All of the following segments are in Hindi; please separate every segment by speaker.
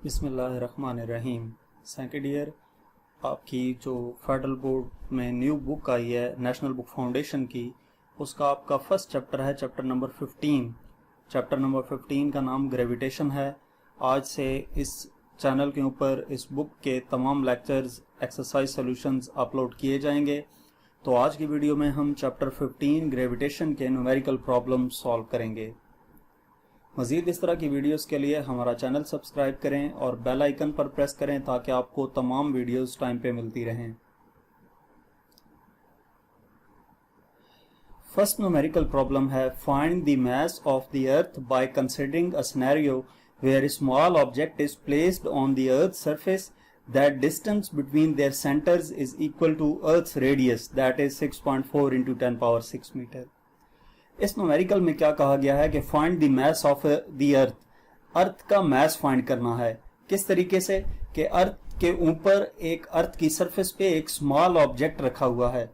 Speaker 1: बिस्मिल्लाहिर्रहमानिर्रहीम। सेकंड ईयर आपकी जो फेडरल बोर्ड में न्यू बुक आई है नेशनल बुक फाउंडेशन की, उसका आपका फर्स्ट चैप्टर है चैप्टर नंबर 15। चैप्टर नंबर 15 का नाम ग्रेविटेशन है। आज से इस चैनल के ऊपर इस बुक के तमाम लेक्चर्स, एक्सरसाइज सॉल्यूशंस अपलोड किए जाएंगे। तो आज की वीडियो में हम चैप्टर 15 ग्रेविटेशन के न्यूमेरिकल प्रॉब्लम सॉल्व करेंगे। मज़ीद इस तरह की वीडियोस के लिए हमारा चैनल सब्सक्राइब करें और बेल आइकन पर प्रेस करें ताकि आपको तमाम वीडियोस टाइम पे मिलती रहें। फर्स्ट न्यूमेरिकल प्रॉब्लम है find the mass of the earth by considering a scenario where a small object is placed on the earth's surface that distance between their centers is equal to earth's radius, that is 6.4 into 10 power 6 metre. इस न्यूमेरिकल में क्या कहा गया है कि find the mass of the earth, earth का मास फाइंड करना है। किस तरीके से कि अर्थ के ऊपर एक अर्थ की सरफेस पे एक स्मॉल ऑब्जेक्ट रखा हुआ है।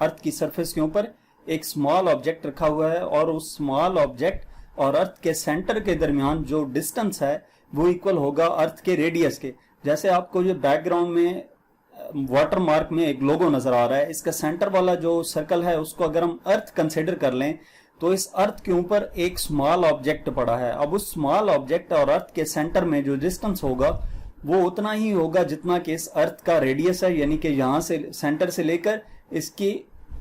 Speaker 1: अर्थ की सरफेस के ऊपर एक स्मॉल ऑब्जेक्ट रखा हुआ है और उस स्मॉल ऑब्जेक्ट और अर्थ के सेंटर के दरमियान जो डिस्टेंस है वो इक्वल होगा अर्थ के रेडियस के। जैसे आपको ये बैकग्राउंड में वाटर मार्क में एक लोगो नजर आ रहा है, इसका सेंटर वाला जो सर्कल है उसको अगर हम अर्थ कंसिडर कर लें तो इस अर्थ के ऊपर एक स्मॉल ऑब्जेक्ट पड़ा है। अब उस स्मॉल ऑब्जेक्ट और अर्थ के सेंटर में जो डिस्टेंस होगा वो उतना ही होगा जितना कि इस अर्थ का रेडियस है, यानी कि यहां से सेंटर से लेकर इसकी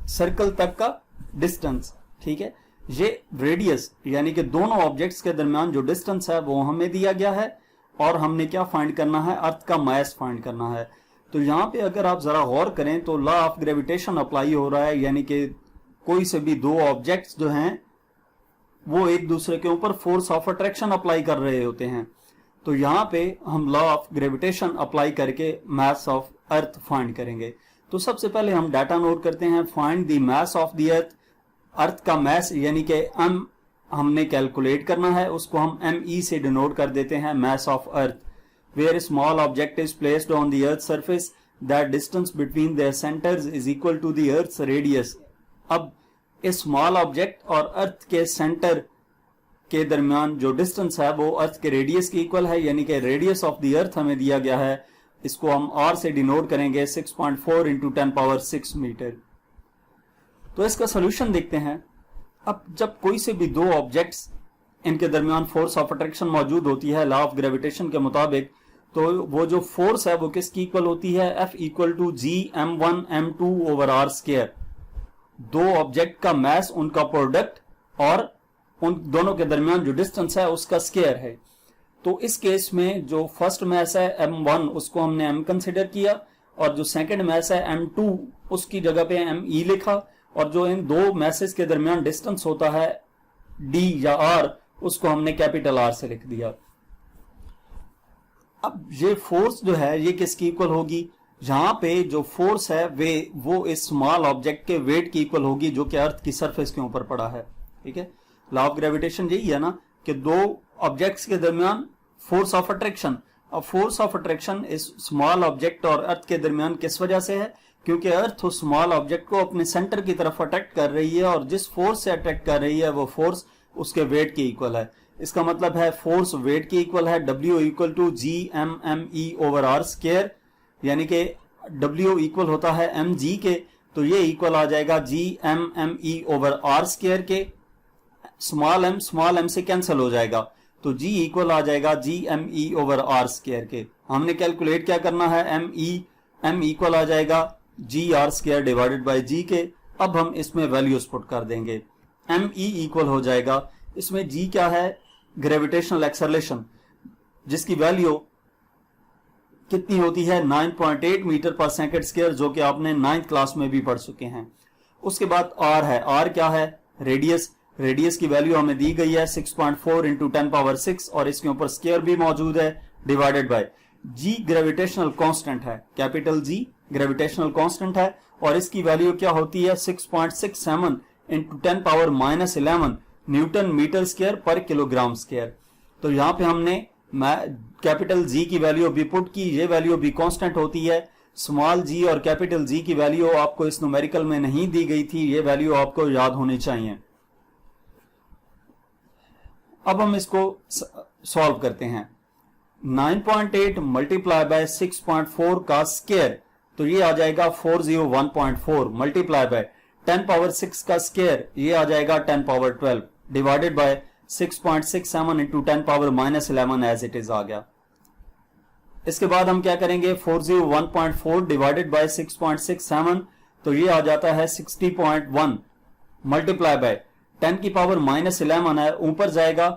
Speaker 1: सर्कल तक का डिस्टेंस। ठीक है, ये रेडियस यानी कि दोनों ऑब्जेक्ट्स के दरमियान जो डिस्टेंस है वो हमें दिया गया है और हमने क्या फाइंड करना है, अर्थ का मास फाइंड करना है। तो यहाँ पे अगर आप जरा गौर करें तो लॉ ऑफ ग्रेविटेशन अप्लाई हो रहा है, यानी कि कोई से भी दो ऑब्जेक्ट्स जो हैं वो एक दूसरे के ऊपर फोर्स ऑफ अट्रैक्शन अप्लाई कर रहे होते हैं। तो यहाँ पे हम लॉ ऑफ ग्रेविटेशन अप्लाई करके मास ऑफ अर्थ फाइंड करेंगे। तो सबसे पहले हम डाटा नोट करते हैं। Find the mass of the earth, earth का मास यानी कि m हमने कैलकुलेट करना है, उसको हम me से डिनोट कर देते हैं, मास of earth. Where a small object is placed on the Earth's surface, that distance between their centers is equal to the Earth's radius। अब इस स्मॉल ऑब्जेक्ट और अर्थ के सेंटर के दरमियान जो डिस्टेंस है वो अर्थ के रेडियस की इक्वल है, यानी कि रेडियस ऑफ द अर्थ हमें दिया गया है, इसको हम r से डिनोट करेंगे 6.4 इंटू 10 पावर 6 मीटर। तो इसका सोल्यूशन देखते हैं। अब जब कोई से भी दो ऑब्जेक्ट्स इनके दरमियान फोर्स ऑफ अट्रैक्शन मौजूद होती है लॉ ऑफ ग्रेविटेशन के मुताबिक, तो वो जो फोर्स है वो किसकी इक्वल होती है, F equal to G m1 m2 over r square. दो ऑब्जेक्ट का मास, उनका प्रोडक्ट और उन दोनों के दरमियान जो डिस्टेंस है उसका स्क्वायर है। तो इस केस में जो फर्स्ट मास है m1 उसको हमने m कंसिडर किया और जो सेकंड मास है m2 उसकी जगह पे me लिखा, और जो इन दो मैसेज के दरमियान डिस्टेंस होता है d या r उसको हमने कैपिटल R से लिख दिया। अब ये फोर्स जो है ये किसकी इक्वल होगी, यहां पे जो फोर्स है वो इस स्मॉल ऑब्जेक्ट के वेट की इक्वल होगी जो कि अर्थ की सरफेस के ऊपर पड़ा है। ठीक है, लॉ ऑफ ग्रेविटेशन यही है ना कि दो ऑब्जेक्ट्स के दरमियान फोर्स ऑफ अट्रैक्शन। अब फोर्स ऑफ अट्रैक्शन इस स्मॉल ऑब्जेक्ट और अर्थ के दरमियान किस वजह से है, क्योंकि अर्थ उस स्मॉल ऑब्जेक्ट को अपने सेंटर की तरफ अट्रैक्ट कर रही है और जिस फोर्स से अट्रैक्ट कर रही है वो फोर्स उसके वेट की इक्वल है। इसका मतलब है फोर्स वेट की इक्वल है, W equal to G M M E over R square, यानी कि W इक्वल होता है mg के, तो ये इक्वल आ जाएगा G M M E over R square के। स्मॉल m से कैंसिल हो जाएगा तो G इक्वल आ जाएगा G M E over R square के। हमने कैलकुलेट क्या करना है, m इक्वल आ जाएगा जी आर स्क्वायर डिवाइडेड बाई जी के। अब हम इसमें वैल्यूज पुट कर देंगे, me इक्वल हो जाएगा, इसमें G क्या है, ग्रेविटेशनल एक्सेलरेशन, जिसकी वैल्यू कितनी होती है 9.8 मीटर पर सेकंड स्क्वायर, जो कि आपने 9th क्लास में भी पढ़ चुके हैं। उसके बाद R है, R क्या है, रेडियस। रेडियस की वैल्यू हमें दी गई है 6.4 इंटू 10 पावर 6 और इसके ऊपर स्क्वायर भी मौजूद है, divided by G gravitational constant है, कैपिटल G ग्रेविटेशनल कांस्टेंट है और इसकी वैल्यू क्या होती है 6.67 into 10 power -11 newton metre square पर किलोग्राम स्क्वायर। तो यहाँ पे हमने कैपिटल G की वैल्यू भी पुट की, ये वैल्यू भी कांस्टेंट होती है। स्मॉल g और कैपिटल G की वैल्यू आपको इस न्यूमेरिकल में नहीं दी गई थी, ये वैल्यू आपको याद होनी चाहिए। अब हम इसको सॉल्व करते हैं। 9.8 मल्टीप्लाई बाय 6.4 का स्क्वायर, तो ये आ जाएगा 401.4 मल्टीप्लाई बाय 10 पावर 6 का स्क्वायर, ये आ जाएगा 10 power 12 divided by 6.67 into 10 power -11 as it is आ गया। इसके बाद हम क्या करेंगे, 401.4 डिवाइडेड बाय 6.67, तो ये आ जाता है 60.1 मल्टीप्लाई बाय 10 की पावर -11 है, ऊपर जाएगा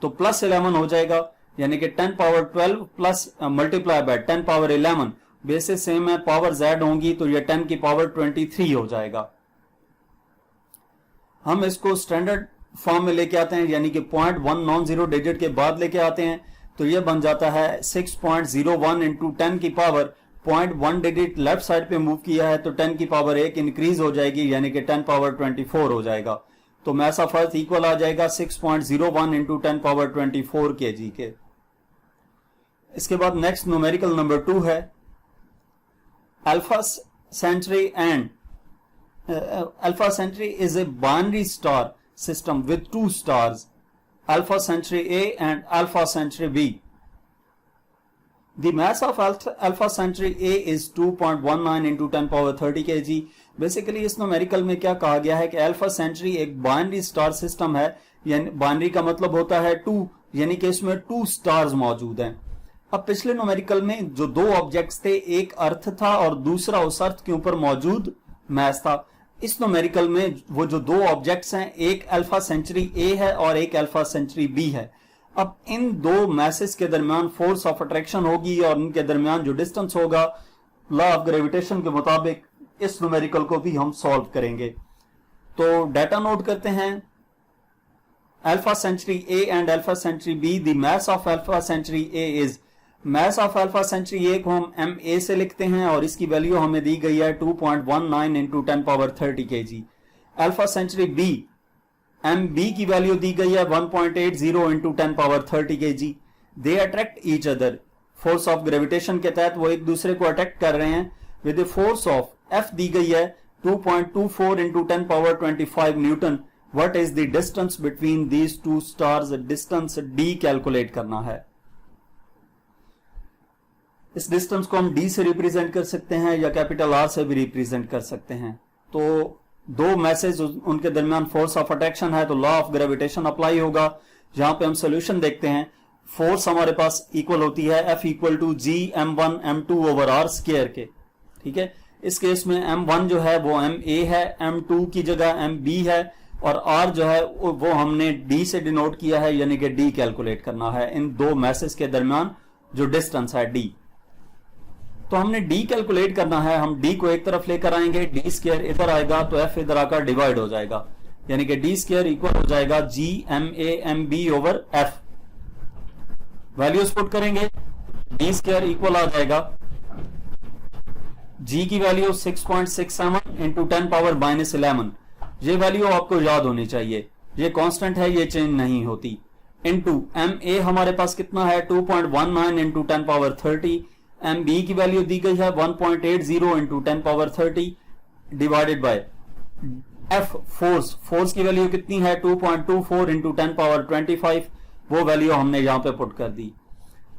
Speaker 1: तो +11 हो जाएगा, यानी कि 10 power 12 plus multiply by 10 power 11, basis same है, पावर z होंगी तो ये 10 की पावर 23 हो जाएगा। हम इसको स्टैंडर्ड फॉर्म में लेके आते हैं, यानी कि 0.1 नॉन जीरो डिजिट के बाद लेके आते हैं, तो ये बन जाता है 6.01 इंटू 10 की पावर 0.1 डिजिट लेफ्ट साइड पे मूव किया है तो 10 की पावर 1 इंक्रीज हो जाएगी, यानी कि 10 पावर 24 हो जाएगा। तो मास ऑफ अर्थ इक्वल आ जाएगा 6.01 इंटू 10 पावर 24 kg के। इसके बाद नेक्स्ट न्यूमेरिकल नंबर 2 है, Alpha Centauri and Alpha Centauri is a binary star system with two stars, Alpha Centauri A and Alpha Centauri B. The mass of Alpha Centauri A is 2.19 into 10 power 30 kg. Basically इस न्यूमेरिकल में क्या कहा गया है कि अल्फा सेंचुरी एक बाइनरी स्टार सिस्टम है, यानी बाइनरी का मतलब होता है 2, यानी कि इसमें 2 स्टार्स मौजूद हैं। अब पिछले न्यूमेरिकल में जो 2 ऑब्जेक्ट्स थे, एक अर्थ था और दूसरा उस अर्थ के ऊपर मौजूद मैस था। इस न्यूमेरिकल में वो जो 2 ऑब्जेक्ट्स हैं, एक अल्फा सेंचुरी ए है और एक अल्फा सेंचुरी बी है। अब इन 2 मैसेज के दरमियान फोर्स ऑफ अट्रैक्शन होगी और इनके दरमियान जो डिस्टेंस होगा लॉ ऑफ ग्रेविटेशन के मुताबिक इस न्यूमेरिकल को भी हम सॉल्व करेंगे। तो डाटा नोट करते हैं, Alpha Centauri A and Alpha Centauri B, the mass of Alpha Centauri A is, mass of Alpha Centauri A को हम एम ए से लिखते हैं और इसकी वैल्यू हमें दी गई है 2.19 into 10 power 30 kg। Alpha Centauri B, M B की वैल्यू दी गई है 1.80 into 10 power 30 kg। They attract each other, force of gravitation के तहत वो एक दूसरे को अट्रैक्ट कर रहे हैं। With the force of F दी गई है 2.24 into 10 power 25 newton. What is the distance between these 2 stars, distance D calculate करना है। इस डिस्टेंस को हम डी से रिप्रेजेंट कर सकते हैं या कैपिटल आर से भी रिप्रेजेंट कर सकते हैं। तो 2 मैसेज उनके दरमियान फोर्स ऑफ अट्रैक्शन है तो लॉ ऑफ ग्रेविटेशन अप्लाई होगा। जहां पे हम सोल्यूशन देखते हैं, फोर्स हमारे पास इक्वल होती है F equal to G m1 m2 over R square के। ठीक है, इस केस में m1 जो है वो ma है, m2 की जगह mb है और r जो है वो हमने d से डिनोट किया है, यानी कि d कैलकुलेट करना है इन 2 मैसेज के दरमियान जो डिस्टेंस है d। तो हमने d कैलकुलेट करना है, हम d को एक तरफ लेकर आएंगे, d स्क्वायर इधर आएगा तो f इधर आकर डिवाइड हो जाएगा, यानी कि d स्क्वायर इक्वल हो जाएगा g ma mb over f। Values put करेंगे, d स्क्वायर इक्वल आ जाएगा g की वैल्यू 6.67 इंटू 10 पावर -11। ये वैल्यू आपको याद होनी चाहिए, ये कांस्टेंट है, ये चेंज नहीं होती। इंटू ma हमारे पास कितना है 2.19 इंटू 10 पावर 30, mb की वैल्यू दी गई है 1.80 into 10 power 30 divided by f force की वैल्यू कितनी है 2.24 इंटू 10 पावर 25, वो वैल्यू हमने यहां पे पुट कर दी।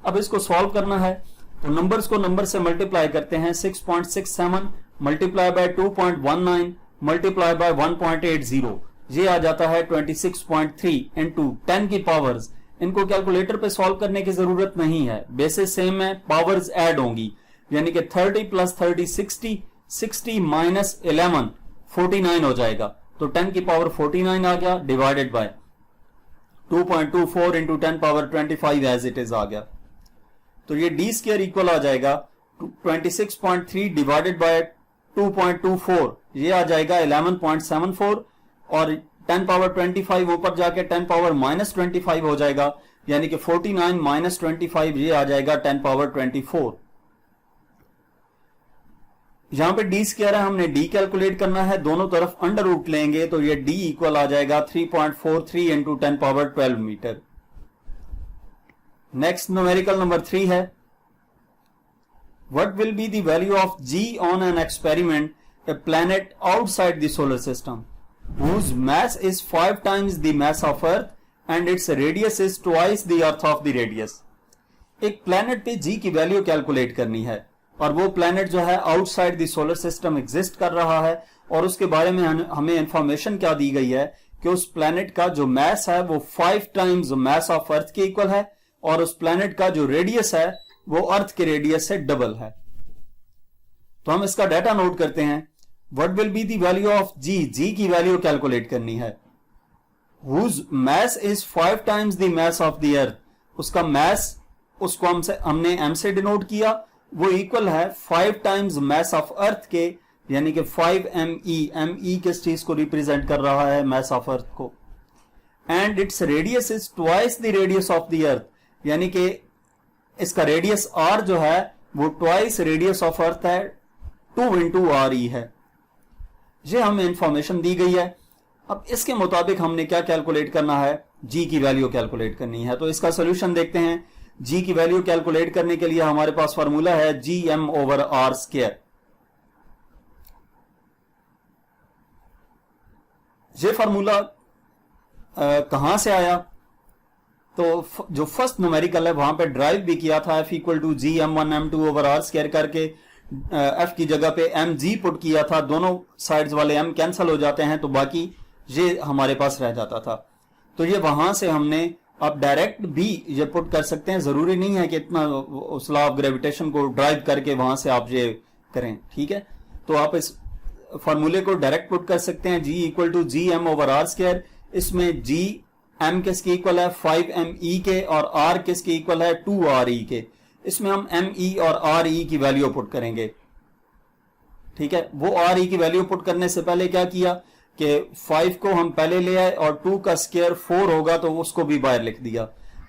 Speaker 1: अब इसको सॉल्व करना है तो नंबर्स को नंबर से मल्टीप्लाई करते हैं, 6.67 मल्टीप्लाई बाय 2.19 मल्टीप्लाई बाय 1.80, ये आ जाता है 26.3 इंटू 10 की पावर्स। इनको कैलकुलेटर पे सॉल्व करने की जरूरत नहीं है, बेसिस सेम है, पावर्स ऐड होंगी, यानी कि 30 प्लस 30 60, 60 माइनस 11 49 हो जाएगा, तो 10 की पावर 49 आ गया divided by 2.24 into 10 power 25 as it is आ गया। तो ये डी स्क्वायर इक्वल आ जाएगा 26.3 डिवाइडेड बाय 2.24, ये आ जाएगा 11.74 और 10 पावर 25 ऊपर जाके 10 पावर -25 हो जाएगा, यानी कि 49 माइनस 25 ये आ जाएगा 10 पावर 24। यहां पे डी स्क्वायर है, हमने डी कैलकुलेट करना है, दोनों तरफ अंडर रूट लेंगे तो ये डी इक्वल आ जाएगा 3.43 into 10 power 12 metre. Next numerical number 3 है, what will be the value of G on an experiment a planet outside the solar system whose mass is 5 times the mass of Earth and its radius is twice the Earth of the radius. एक प्लैनेट पे जी की वैल्यू कैलकुलेट करनी है और वो प्लैनेट जो है outside the solar system exist कर रहा है और उसके बारे में हमें इंफॉर्मेशन क्या दी गई है कि उस प्लैनेट का जो मैस है वो 5 टाइम्स मैस ऑफ अर्थ के इक्वल है और उस प्लैनेट का जो रेडियस है वो अर्थ के रेडियस से डबल है। तो हम इसका डाटा नोट करते हैं। What will be the value of G, G की वैल्यू कैलकुलेट करनी है। Whose mass is 5 times the mass of the earth, उसका मैस उसको हमने एम से डिनोट किया, वो इक्वल है 5 टाइम्स मैस ऑफ अर्थ के, यानी कि 5 ME किस चीज को रिप्रेजेंट कर रहा है, मैस ऑफ अर्थ को। And its radius is twice the radius of the अर्थ, यानी कि इसका रेडियस r जो है वो ट्वाइस रेडियस ऑफ अर्थ है, 2 into RE है। ये हमें इंफॉर्मेशन दी गई है। अब इसके मुताबिक हमने क्या कैलकुलेट करना है, g की वैल्यू कैलकुलेट करनी है। तो इसका सोल्यूशन देखते हैं। g की वैल्यू कैलकुलेट करने के लिए हमारे पास फार्मूला है GM/r²। ये फार्मूला कहां से आया, तो जो फर्स्ट न्यूमेरिकल है वहां पे ड्राइव भी किया था, F = GM1M2/r² करके F की जगह पे mg पुट किया था। दोनों साइड्स वाले m कैंसिल हो जाते हैं तो बाकी ये हमारे पास रह जाता था। तो ये वहां से हमने, आप डायरेक्ट भी ये पुट कर सकते हैं, जरूरी नहीं है कि इतना उस लॉ ऑफ ग्रेविटेशन को ड्राइव करके वहां से आप ये करें, ठीक है। तो आप इस फॉर्मूले को डायरेक्ट पुट कर सकते हैं, G = GM/r²। इसमें G m किसके इक्वल है, 5 ME के, और r किसके इक्वल है, 2 RE के। इसमें हम ME और RE की वैल्यू पुट करेंगे, ठीक है। वो RE की वैल्यू पुट करने से पहले क्या किया कि 5 को हम पहले ले आए और 2 का स्क्वायर 4 होगा तो उसको भी बाहर लिख दिया।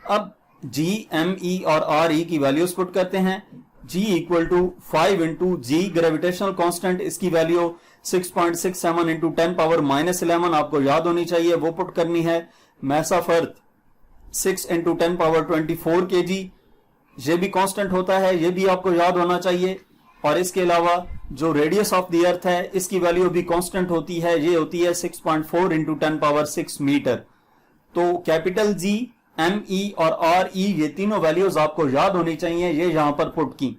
Speaker 1: अब G, ME और RE की वैल्यूज पुट करते हैं। G = 5 into G gravitational constant, इसकी वैल्यू 6.67 into 10⁻11 आपको याद होनी चाहिए, वो पुट करनी है। Mess of earth 6 into 10⁻24 kg, ये भी कांस्टेंट होता है, ये भी आपको याद होना चाहिए। और इसके अलावा जो रेडियस ऑफ द अर्थ है इसकी वैल्यू भी कांस्टेंट होती है, ये होती है 6.4 into 10⁻6 मीटर। तो कैपिटल G, ME और RE ये तीनों वैल्यूज आपको याद होनी चाहिए, ये यहां पर पुट की।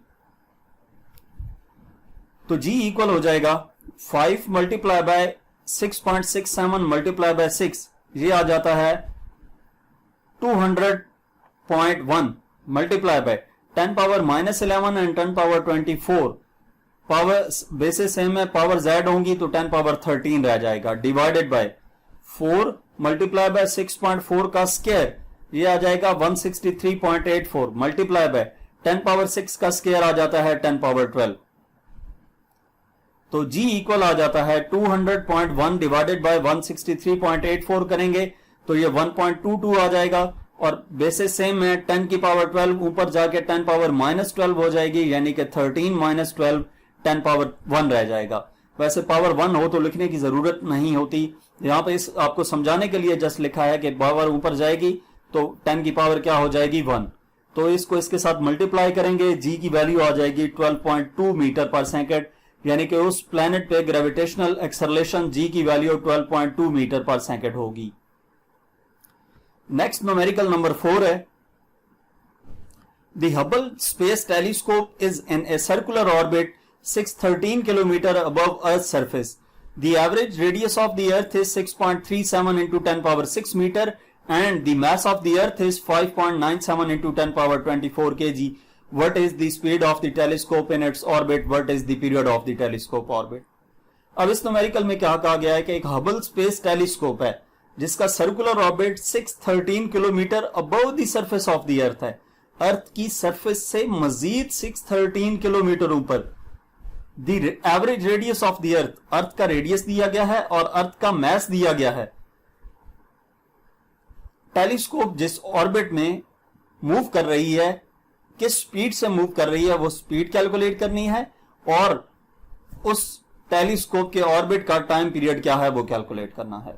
Speaker 1: तो G इक्वल हो जाएगा 5 × 6.67 × 6, ये आ जाता है 200.1 multiply by 10⁻11 and 10⁻24। Power basis same है, पावर z होंगी तो 10⁻13 रह जाएगा, डिवाइडेड बाय 4 मल्टीप्लाई बाय 6.4 का स्क्वायर, ये आ जाएगा 163.84 मल्टीप्लाई बाय 10⁻6 का स्क्वायर आ जाता है 10⁻12। तो G इक्वल आ जाता है 200.1 डिवाइडेड बाय 163.84 करेंगे तो ये 1.22 आ जाएगा, और बेसिस सेम है 10⁻12 ऊपर जाके 10⁻−12 हो जाएगी, यानी कि 13 - 12 10⁻1 रह जाएगा। वैसे पावर 1 हो तो लिखने की जरूरत नहीं होती, यहाँ पे इस आपको समझाने के लिए जस्ट लिखा है कि पावर ऊपर जाएगी तो 10 की पावर क्या हो जाएगी 1। तो इसको इसके साथ मल्टीप्लाई करेंगे, G की वैल्यू आ जाएगी 12.2 मीटर पर सेकेंड, यानी कि उस प्लेनेट पे ग्रेविटेशनल एक्सेलरेशन G की वैल्यू 12.2 मीटर पर सेकेंड होगी। नेक्स्ट न्यूमेरिकल नंबर 4 है, the Hubble Space Telescope is in a circular orbit 613 kilometre above Earth surface. The average radius of the Earth is 6.37 into 10⁻6 metre and the mass of the earth is 5.97 into 10⁻24 kg. What is the speed of the telescope in its orbit? What is the period of the telescope orbit? अब इस न्यूमेरिकल में क्या कहा गया है कि एक हबल स्पेस टेलीस्कोप है जिसका circular orbit 613 kilometre above the surface of the earth है, अर्थ की सरफेस से मजीद 613 किलोमीटर ऊपर। The average radius of the earth, earth का रेडियस दिया गया है और अर्थ का मैस दिया गया है। टेलीस्कोप जिस ऑर्बिट में मूव कर रही है, किस स्पीड से मूव कर रही है, वो स्पीड कैलकुलेट करनी है, और उस टेलीस्कोप के ऑर्बिट का टाइम पीरियड क्या है वो कैलकुलेट करना है।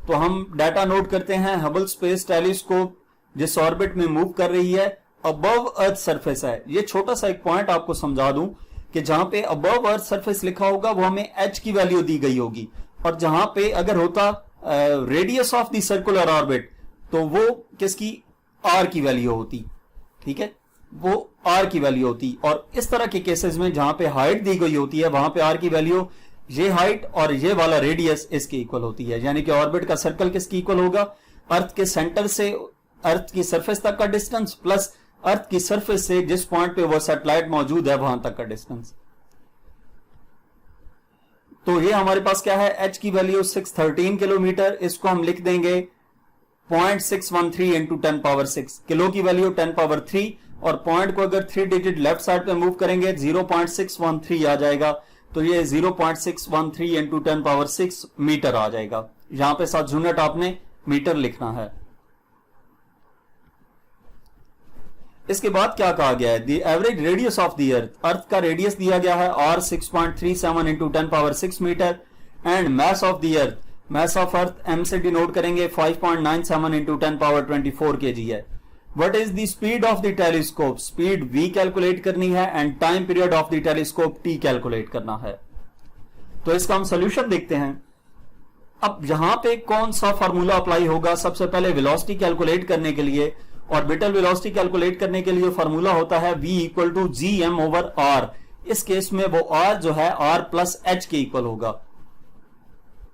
Speaker 1: तो हम डाटा नोट करते हैं। हबल स्पेस टेलीस्कोप जिस ऑर्बिट में मूव कर रही है, अबव अर्थ सरफेस है। ये छोटा सा एक पॉइंट आपको समझा दूं कि जहां पे अबव अर्थ सरफेस लिखा होगा वो हमें h की वैल्यू दी गई होगी, और जहां पे अगर होता radius of the circular orbit तो वो किसकी r की वैल्यू होती, ठीक है। वो आर की वैल्यू होती। और इस तरह के केसेस में जहां पे हाइट दी गई होती है वहां पे आर की वैल्यू ये हाइट और ये वाला रेडियस इसके इक्वल होती है। यानी कि ऑर्बिट का सर्कल किसकी इक्वल होगा, अर्थ के सेंटर से अर्थ की सरफेस तक का डिस्टेंस प्लस अर्थ की सरफेस से जिस पॉइंट पे वो सैटेलाइट मौजूद है वहां तक का डिस्टेंस। तो ये हमारे पास क्या है, एच की वैल्यू 613 किलोमीटर, इसको हम लिख देंगे 0.613 इंटू 10 पावर 6। किलो की वैल्यू 10 पावर 3 और पॉइंट को अगर 3 डिजिट लेफ्ट साइड पे मूव करेंगे 0.613 आ जाएगा। तो ये 0.613 इंटू 10 पावर 6 मीटर आ जाएगा। यहां पे 7 यूनिट आपने मीटर लिखना है। इसके बाद क्या कहा गया है, the average radius of the earth, earth का रेडियस दिया गया है r 6.37 into 10 power 6 metre and mass of the earth, mass of earth m से डिनोट करेंगे 5.97 इंटू 10 पावर 24 kg है। What is the speed of the telescope, speed v calculate करनी है and time period of the telescope t calculate करना है। तो इसका हम सोल्यूशन देखते हैं। अब यहां पे कौन सा फार्मूला अप्लाई होगा, सबसे पहले वेलोसिटी कैलकुलेट करने के लिए, ऑर्बिटल वेलोसिटी कैलकुलेट करने के लिए फार्मूला होता है v equal to G M over R. इस केस में वो r जो है r प्लस एच के इक्वल होगा,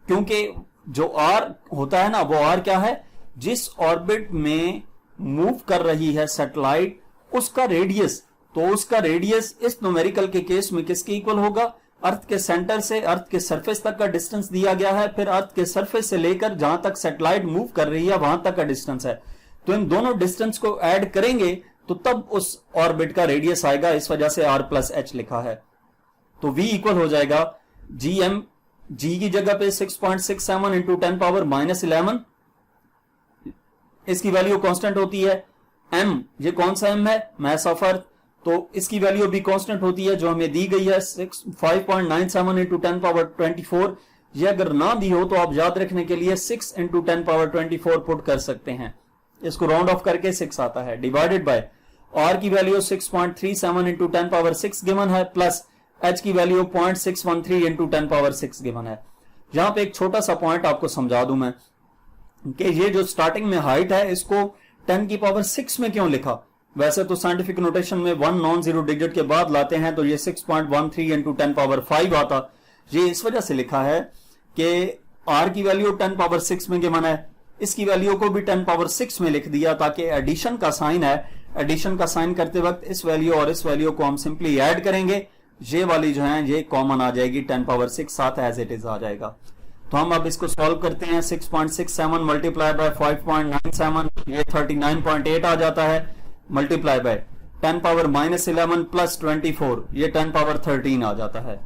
Speaker 1: क्योंकि जो r होता है ना वो r क्या है, जिस ऑर्बिट में मूव कर रही है सैटेलाइट उसका रेडियस। तो उसका रेडियस इस न्यूमेरिकल के केस में किसके इक्वल होगा, अर्थ के सेंटर से अर्थ के सरफेस तक का डिस्टेंस दिया गया है, फिर अर्थ के सरफेस से लेकर जहां तक सैटेलाइट मूव कर रही है वहां तक का डिस्टेंस है। तो इन दोनों डिस्टेंस को ऐड करेंगे तो तब उस ऑर्बिट का रेडियस आएगा, इस वजह से r प्लस एच लिखा है। तो v इक्वल हो जाएगा gm, g की जगह पे 6.67 इंटू 10 पावर -11, इसकी वैल्यू कांस्टेंट होती है। m, ये कौन सा m है, मैस ऑफ अर्थ, तो इसकी वैल्यू भी कांस्टेंट होती है जो हमें दी गई है 5.97 इंटू 10 पावर 24। ये अगर ना दी हो तो आप याद रखने के लिए 6 इंटू 10 पावर 24 पुट कर सकते हैं, इसको राउंड ऑफ करके 6 आता है, डिवाइडेड बाय r की वैल्यू 6.37 इंटू 10 पावर 6 गिवन है, प्लस h की वैल्यू 0.613 इंटू 10 पावर 6 गिवन है। यहां पे एक छोटा सा पॉइंट आपको समझा दूं मैं कि ये जो स्टार्टिंग में हाइट है इसको 10 की पावर 6 में क्यों लिखा। वैसे तो साइंटिफिक नोटेशन में 1 नॉन जीरो डिजिट के बाद लाते हैं तो ये 6.13 इंटू 10 पावर 5 आता। ये इस वजह से लिखा है कि r की वैल्यू 10 पावर 6 में गिवन है, इसकी वैल्यू को भी 10 पावर 6 में लिख दिया ताकि एडिशन का साइन है, एडिशन का साइन करते वक्त इस वैल्यू और इस वैल्यू को हम सिंपली ऐड करेंगे, ये वाली जो है ये कॉमन आ जाएगी, 10 पावर 6 साथ एज इट इज आ जाएगा। तो हम अब इसको सॉल्व करते हैं, 6.67 मल्टीप्लाई बाय 5.97 ये 39.8 आ जाता है, मल्टीप्लाई बाय 10 पावर -11 प्लस 24 ये 10 पावर 13 आ जाता है,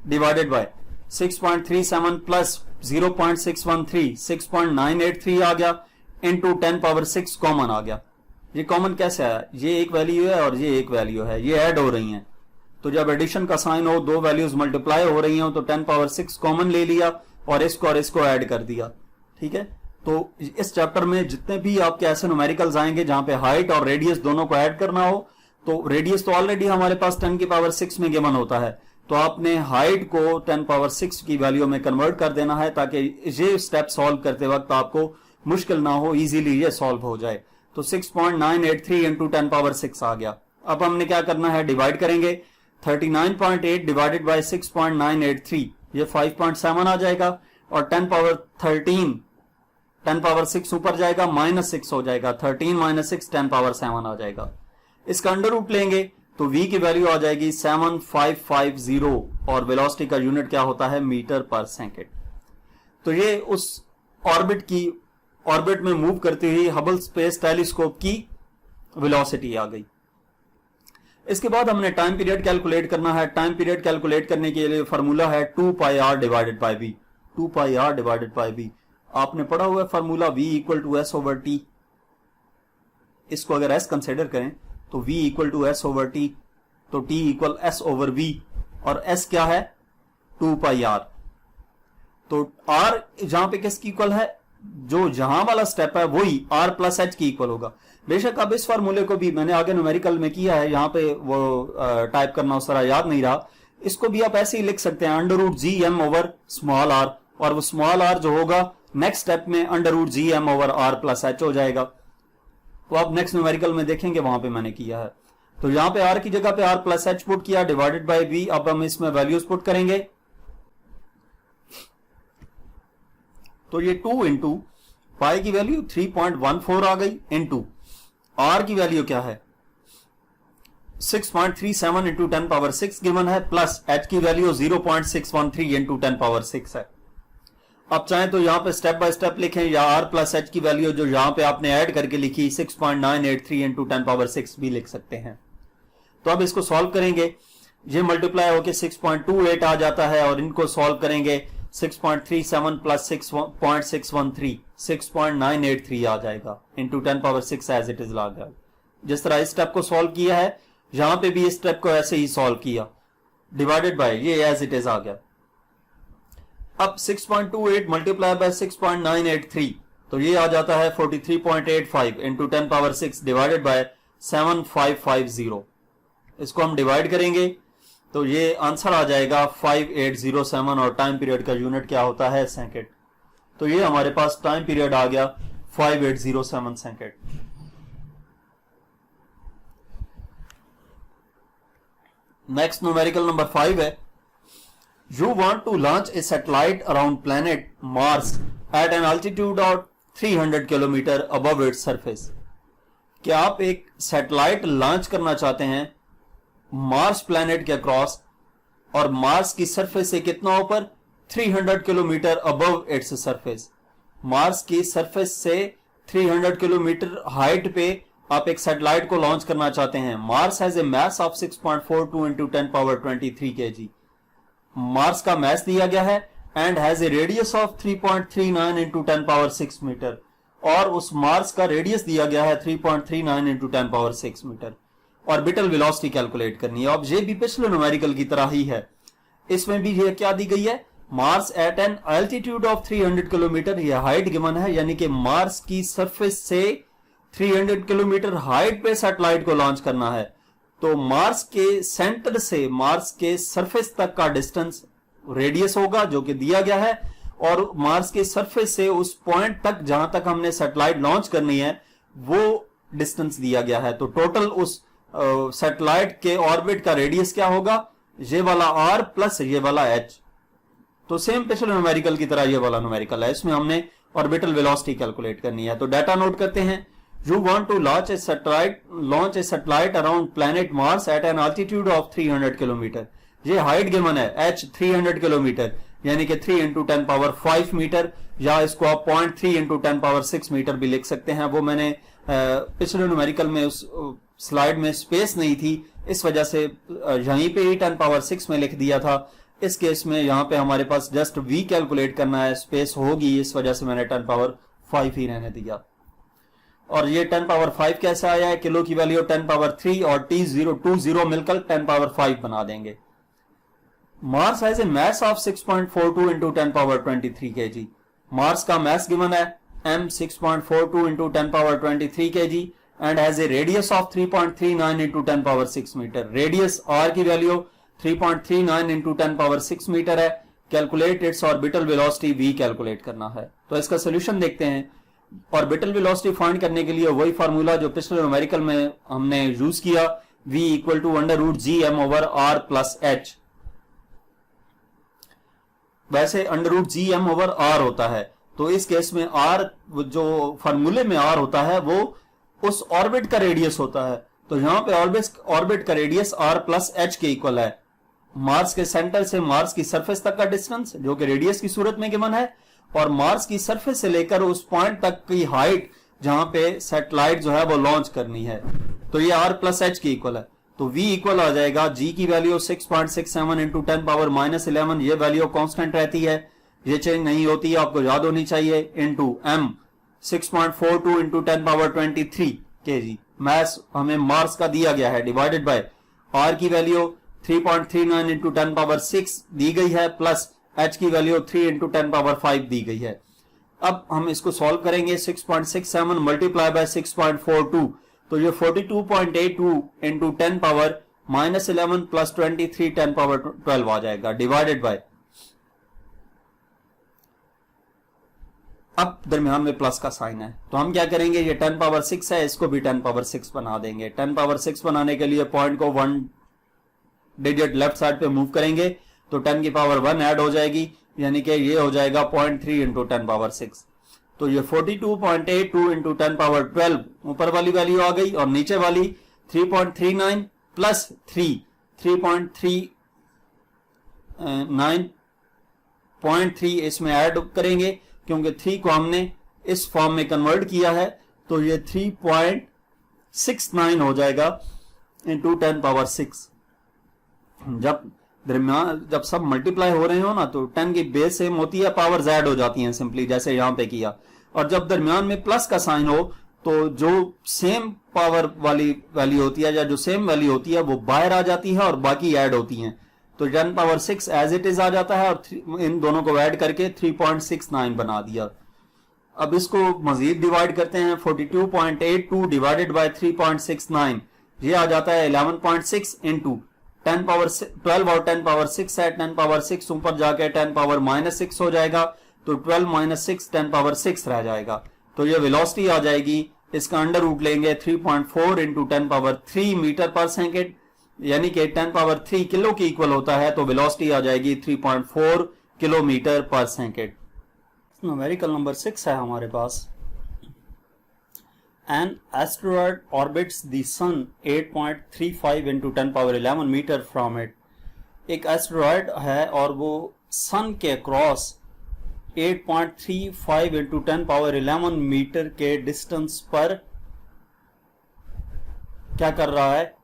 Speaker 1: डिवाइडेड बाय 6.37 प्लस 0.613 6.983 आ गया, इंटू 10 पावर 6 कॉमन आ गया। ये कॉमन कैसे आया, ये एक वैल्यू है और ये एक वैल्यू है, ये ऐड हो रही हैं। तो जब एडिशन का साइन हो, दो वैल्यूज मल्टीप्लाई हो रही हो तो 10 पावर 6 कॉमन ले लिया और इसको ऐड कर दिया। ठीक है, तो इस चैप्टर में जितने भी आपके ऐसे न्यूमेरिकल्स आएंगे जहां पे हाइट और रेडियस दोनों को ऐड करना हो, तो रेडियस तो ऑलरेडी हमारे पास 10 की पावर 6 में गिवन होता है, तो आपने हाइट को 10 पावर 6 की वैल्यू में कन्वर्ट कर देना है ताकि ये स्टेप सॉल्व करते वक्त आपको मुश्किल ना हो, इजीली ये सॉल्व हो जाए। तो 6.983 इंटू 10 पावर 6 आ गया। अब हमने क्या करना है, डिवाइड करेंगे, 39.8 डिवाइडेड बाय 6.983 ये 5.7 आ जाएगा और 10 पावर 13 10 पावर 6 ऊपर जाएगा -6 हो जाएगा, 13 - 6 10 पावर 7 आ जाएगा। इसका अंडर रूट लेंगे तो v की वैल्यू आ जाएगी 7550 और वेलोसिटी का यूनिट क्या होता है, मीटर पर सेकंड। तो ये उस ऑर्बिट में मूव करती हुई हबल स्पेस टेलीस्कोप की वेलोसिटी आ गई। इसके बाद हमने टाइम पीरियड कैलकुलेट करना है। टाइम पीरियड कैलकुलेट करने के लिए फार्मूला है 2πr divided by v, 2πr divided by v। आपने पढ़ा हुआ है formula v equal to s over t। इसको अगर s कंसिडर करें तो v equal to s over t, तो t equal s over v और s क्या है 2πr। तो r जहां पे किसकी इक्वल है, जो जहां वाला स्टेप है वही r प्लस h की इक्वल होगा। बेशक अब इस फार्मूले को भी मैंने आगे न्यूमेरिकल में किया है, यहां पे वो टाइप करना उस तरह याद नहीं रहा, इसको भी आप ऐसे ही लिख सकते हैं under root G M over small r, और वो स्मॉल r जो होगा नेक्स्ट स्टेप में under root G M over r plus h हो जाएगा। तो आप नेक्स्ट न्यूमेरिकल में देखेंगे वहां पे मैंने किया है। तो यहां पे r की जगह पे r प्लस एच पुट किया डिवाइडेड बाय v। अब हम इसमें वैल्यूज पुट करेंगे। तो ये 2 इंटू पाई की वैल्यू 3.14 आ गई, इंटू r की वैल्यू क्या है 6.37 इंटू 10 पावर 6 गिवन है, प्लस h की वैल्यू 0.613 इंटू 10 पावर 6 है। अब चाहें तो यहां पे स्टेप बाय स्टेप लिखें, या r प्लस एच की वैल्यू जो यहां पे आपने ऐड करके लिखी 6.983 इंटू 10 पावर 6 भी लिख सकते हैं। तो अब इसको सॉल्व करेंगे, ये मल्टीप्लाई होके 6.28 आ जाता है, और इनको सॉल्व करेंगे 6.37 प्लस 6.613 6.983 आ जाएगा into 10 power 6 as it is ला गया। जिस तरह इस स्टेप को सॉल्व किया है यहां पे भी इस स्टेप को ऐसे ही सॉल्व किया, डिवाइडेड बाय ये एज इट इज आ गया। अब 6.28 मल्टीप्लाई बाय 6.983 तो ये आ जाता है 43.85 इंटू 10 पावर 6 डिवाइडेड बाय 7550। इसको हम डिवाइड करेंगे तो ये आंसर आ जाएगा 5807, और टाइम पीरियड का यूनिट क्या होता है सेकंड। तो ये हमारे पास टाइम पीरियड आ गया 5807 सेकंड। नेक्स्ट न्यूमेरिकल नंबर 5 है, you want to launch a satellite around planet Mars at an altitude of 300 kilometre above its surface। क्या आप एक सैटेलाइट लॉन्च करना चाहते हैं मार्स प्लैनेट के अक्रॉस, और मार्स की सरफेस से कितना ऊपर 300 kilometre above its surface. Mars की सरफेस से 300 किलोमीटर हाइट पे आप एक सैटेलाइट को लॉन्च करना चाहते हैं। Mars has a mass of 6.42 into 10 power 23 kg। Mars का मास दिया गया है and has a radius of 3.39 into 10 power 6 metre, और उस मार्स का रेडियस दिया गया है 3.39 into 10 power 6 metre. Orbital velocity calculate करनी है। अब ये भी पिछले न्यूमेरिकल की तरह ही है, इसमें भी ये क्या दी गई है, Mars at an altitude of 300 kilometre, ये हाइट गिवन है, यानी कि मार्स की सरफेस से 300 किलोमीटर हाइट पे सैटेलाइट को लॉन्च करना है। तो मार्स के सेंटर से मार्स के सरफेस तक का डिस्टेंस रेडियस होगा जो कि दिया गया है, और मार्स के सरफेस से उस पॉइंट तक जहां तक हमने सैटेलाइट लॉन्च करनी है वो डिस्टेंस दिया गया है। तो टोटल उस सैटेलाइट के ऑर्बिट का रेडियस क्या होगा, ये वाला r प्लस ये वाला h। तो सेम पिछले न्यूमेरिकल की तरह ये वाला न्यूमेरिकल है, इसमें हमने ऑर्बिटल वेलोसिटी कैलकुलेट करनी है। तो डाटा नोट करते हैं, you want to launch a satellite around planet Mars at an altitude of 300 kilometre. ये हाइट गिवन है h 300 किलोमीटर, यानी कि 3 इंटू 10 पावर 5 मीटर, या इसको आप 0.3 इंटू 10 पावर 6 मीटर भी लिख सकते हैं। वो मैंने पिछले न्यूमेरिकल में उस स्लाइड में स्पेस नहीं थी, इस वजह से यहीं पे ही 10 पावर 6 में लिख दिया था। इस केस में यहाँ पे हमारे पास जस्ट v कैलकुलेट करना है, स्पेस होगी, इस वजह से मैंने 10 पावर 5 ही रहने दिया। और ये 10 पावर 5 कैसे आया है, किलो की वैल्यू 10 पावर 3 और T020 मिलकर 10 पावर 5 बना देंगे। Mars has a mass of 6.42 into 10 power 23 kg। Mars का मास गिवन है m 6.42 into 10 power 23 kg and has a radius of 3.39 into 10 power 6 metre. Radius r की वैल्यू 3.39 इंटू 10 पावर 6 मीटर है। Calculate its orbital velocity v calculate करना है। तो इसका सोल्यूशन देखते हैं। ऑर्बिटल वेलोसिटी फाइंड करने के लिए वही फार्मूला जो पिछले न्यूमेरिकल में हमने यूज किया, v equal to √gm over r plus h। वैसे √gm ओवर r होता है, तो इस केस में r जो फार्मूले में r होता है वो उस ऑर्बिट का रेडियस होता है। तो यहां पे ऑर्बिट का रेडियस r प्लस h के इक्वल है। मार्स के सेंटर से मार्स की सरफेस तक का डिस्टेंस जो कि रेडियस की सूरत में गिवन है, और मार्स की सरफेस से लेकर उस पॉइंट तक की हाइट जहां पे सैटेलाइट जो है वो लॉन्च करनी है, तो ये r प्लस h की इक्वल है। तो v इक्वल आ जाएगा, g की वैल्यू 6.67 इंटू 10 पावर -11, ये वैल्यू कांस्टेंट रहती है, ये चेंज नहीं होती है, आपको याद होनी चाहिए, into m 6.42 into 10 power 23 kg। मास हमें मार्स का दिया गया है, डिवाइडेड बाय r की वैल्यू 3.39 इंटू 10 पावर 6 दी गई है, प्लस h की वैल्यू 3 इंटू 10 पावर 5 दी गई है। अब हम इसको सॉल्व करेंगे, 6.67 मल्टीप्लाई बाय 6.42, तो ये 42.82 इंटू 10 पावर -11 प्लस 23 10 पावर 12 आ जाएगा, डिवाइडेड बाय अब दरमियान में प्लस का साइन है, तो हम क्या करेंगे, ये 10 पावर 6 है, इसको भी 10 पावर 6 बना देंगे। 10 पावर 6 बनाने के लिए पॉइंट को 1 डिजिट लेफ्ट साइड पे मूव करेंगे तो 10 की पावर 1 ऐड हो जाएगी, यानी कि ये हो जाएगा 0.3 इंटू 10 पावर 6। तो ये 42.82 इंटू 10 पावर 12 ऊपर वाली वैल्यू आ गई, और नीचे वाली 3.39 प्लस 3.3 इसमें ऐड करेंगे, क्योंकि 3 को हमने इस फॉर्म में कन्वर्ट किया है, तो ये 3.69 हो जाएगा इंटू 10 पावर 6। जब सब मल्टीप्लाई हो रहे हो ना, तो 10 की बेस सेम होती है, पावर ऐड हो जाती हैं सिंपली, जैसे यहां पे किया। और जब दरमियान में प्लस का साइन हो, तो जो सेम पावर वाली वैल्यू होती है या जो सेम वैल्यू होती है वो बाहर आ जाती है और बाकी ऐड होती हैं। तो 10 पावर 6 एज इट इज आ जाता है, और इन दोनों को ऐड करके 3.69 बना दिया। अब इसको मजीद डिवाइड करते हैं, 42.82 डिवाइडेड बाय 3.69, ये आ जाता है 11.6 इंटू 10 पावर 12, और 10 पावर 6 है, 10 पावर 6 ऊपर जाके 10 पावर -6 हो जाएगा, तो 12 माइनस 6 10 पावर 6 रह जाएगा। तो ये वेलोसिटी आ जाएगी, इसका अंडर रूट लेंगे 3.4 इंटू 10 पावर 3 मीटर पर सेकेंड, यानी कि 10 पावर 3 किलो की इक्वल होता है, तो वेलोसिटी आ जाएगी 3.4 किलोमीटर पर सेकेंड। न्यूमेरिकल नंबर 6 है हमारे पास। An asteroid orbits the sun 8.35 into 10 power 11 metre from it। एक एस्टेरॉयड है और वो सन के क्रॉस 8.35 into 10 पावर 11 मीटर के डिस्टेंस पर क्या कर रहा है,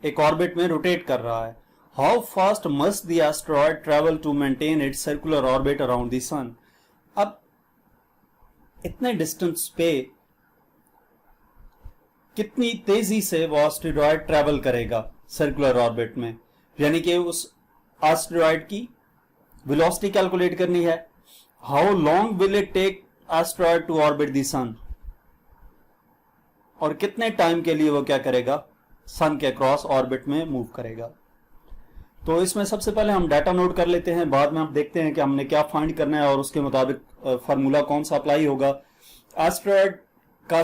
Speaker 1: एक ऑर्बिट में रोटेट कर रहा है। How fast must the asteroid travel to maintain its circular orbit around the sun. अब इतने डिस्टेंस पे कितनी तेजी से वो एस्टेरॉयड ट्रेवल करेगा सर्कुलर ऑर्बिट में, यानी कि उस एस्टेरॉयड की वेलोसिटी कैलकुलेट करनी है। How long will it take asteroid to orbit the sun, और कितने टाइम के लिए वो क्या करेगा, सन के क्रॉस ऑर्बिट में मूव करेगा। तो इसमें सबसे पहले हम डाटा नोट कर लेते हैं, बाद में हम देखते हैं कि हमने क्या फाइंड करना है और उसके मुताबिक फार्मूला कौन सा अप्लाई होगा। एस्टेरॉयड का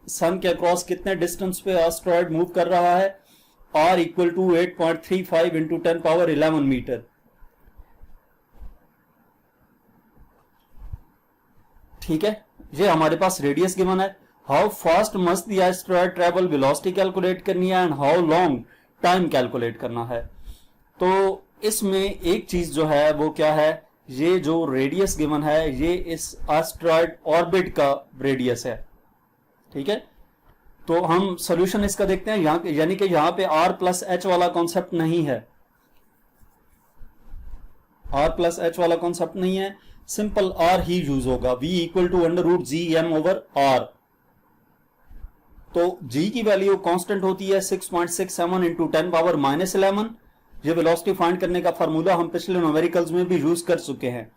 Speaker 1: सन के अक्रॉस कितने डिस्टेंस पे एस्टेरॉयड मूव कर रहा है, r equal to 8.35 into 10 power 11 metre. ठीक है, ये हमारे पास रेडियस गिवन है। How fast must the asteroid travel, velocity calculate करनी है, and how long time calculate करना है। तो इसमें एक चीज जो है वो क्या है, ये जो रेडियस गिवन है ये इस एस्टेरॉयड ऑर्बिट का रेडियस है। ठीक है, तो हम सॉल्यूशन इसका देखते हैं, यहां यानी कि यहां पे r प्लस एच वाला कॉन्सेप्ट नहीं है, r प्लस एच वाला कॉन्सेप्ट नहीं है, सिंपल r ही यूज होगा। v equal to under root G M over r। तो g की वैल्यू कांस्टेंट होती है 6.67 इंटू 10 पावर -11। ये वेलोसिटी फाइंड करने का फार्मूला हम पिछले न्यूमेरिकल्स में भी यूज कर चुके हैं।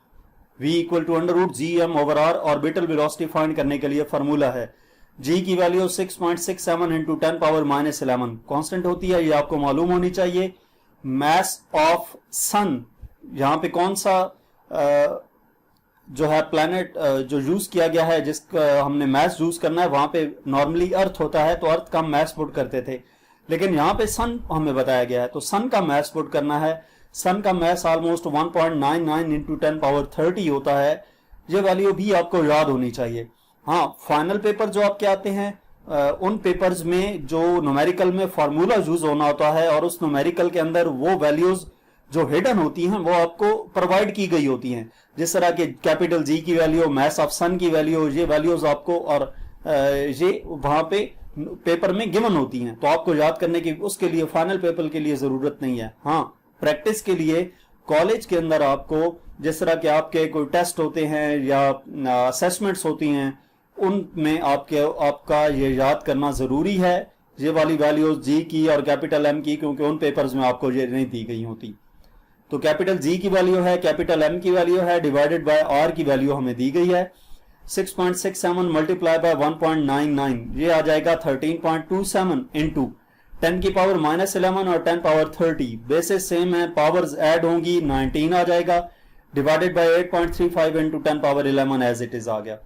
Speaker 1: v equal to under root G M over r orbital velocity find करने के लिए फार्मूला है। g की वैल्यू 6.67 इंटू 10 पावर -11 कांस्टेंट होती है, ये आपको मालूम होनी चाहिए। मास ऑफ सन, यहां पे कौन सा जो है प्लैनेट जो यूज किया गया है, जिसका हमने मास यूज करना है, वहां पे नॉर्मली अर्थ होता है तो अर्थ का मास पुट करते थे, लेकिन यहां पे सन हमें बताया गया है तो सन का मास पुट करना है। सन का मास ऑलमोस्ट 1.99 इंटू 10 पावर 30 होता है। ये वैल्यू भी आपको याद होनी चाहिए। हाँ, फाइनल पेपर जो आपके आते हैं उन पेपर्स में जो न्यूमेरिकल में फार्मूला यूज होना होता है और उस न्यूमेरिकल के अंदर वो वैल्यूज जो हिडन होती हैं वो आपको प्रोवाइड की गई होती हैं, जिस तरह के कैपिटल जी की वैल्यू, मास ऑफ सन की वैल्यू, ये वैल्यूज आपको और ये वहां पे पेपर में गिवन होती हैं, तो आपको याद करने की उसके लिए फाइनल पेपर के लिए जरूरत नहीं है। हाँ, प्रैक्टिस के लिए कॉलेज के अंदर आपको जिस तरह के आपके कोई टेस्ट होते हैं या असेसमेंट्स होती हैं, उनमें आपका ये याद करना जरूरी है, ये वाली वैल्यूज जी की और कैपिटल एम की, क्योंकि उन पेपर्स में आपको ये नहीं दी गई होती। तो कैपिटल जी की वैल्यू है, कैपिटल एम की वैल्यू है, डिवाइडेड बाय आर की वैल्यू हमें दी गई है। 6.67 मल्टीप्लाई बाय 1.99, ये आ जाएगा 13.27 इंटू 10 की पावर -11 और 10 पावर 30। बेसिस सेम है, पावर्स ऐड होंगी, 19 आ जाएगा। Divided by 8.35 into 10 power 11 as it is आ गया।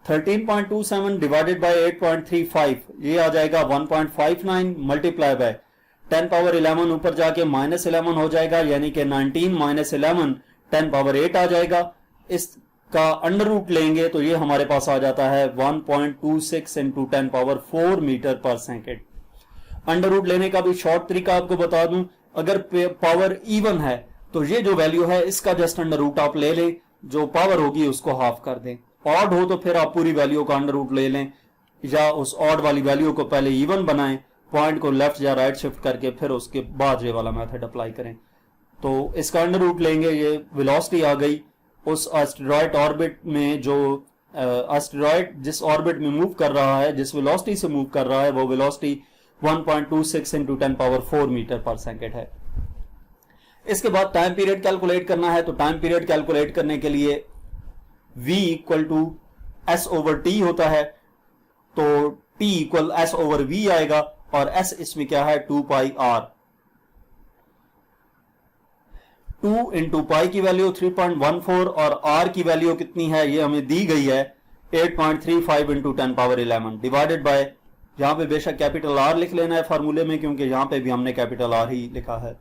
Speaker 1: 13.27 डिवाइडेड बाय 8.35 ये आ जाएगा 1.59 मल्टीप्लाई बाय 10 पावर 11 ऊपर जाके -11 हो जाएगा, यानी कि 19 माइनस 11 10 पावर 8 आ जाएगा। इसका अंडर रूट लेंगे तो ये हमारे पास आ जाता है 1.26 इंटू 10 पावर 4 मीटर पर सेकेंड। अंडर रूट लेने का भी शॉर्ट तरीका आपको बता दूं, अगर पावर इवन है तो ये जो वैल्यू है इसका जस्ट अंडर रूट आप ले लें, जो पावर होगी उसको हाफ कर दें। ऑड हो तो फिर आप पूरी वैल्यू का अंडर रूट ले लें, या उस ऑड वाली वैल्यू को पहले इवन बनाएं, पॉइंट को लेफ्ट या राइट शिफ्ट करके फिर उसके बाद ये वाला मेथड अप्लाई करें। तो इसका अंडर रूट लेंगे, ये वेलोसिटी आ गई उस एस्टेरॉयड ऑर्बिट में, जो एस्टेरॉयड जिस ऑर्बिट में मूव कर रहा है, जिस वेलोसिटी से मूव कर रहा है, वो वेलोसिटी 1.26 इंटू 10 पावर 4 मीटर पर सेकेंड है। इसके बाद टाइम पीरियड कैलकुलेट करना है, तो टाइम पीरियड कैलकुलेट करने के लिए v equal to S over T होता है, तो t equal S over v आएगा, और s इसमें क्या है 2 पाई r। 2 इंटू पाई की वैल्यू 3.14 और r की वैल्यू कितनी है ये हमें दी गई है 8.35 इंटू 10 पावर 11 डिवाइडेड बाय, यहां पे बेशक कैपिटल R लिख लेना है फार्मूले में, क्योंकि यहां पे भी हमने कैपिटल R ही लिखा है।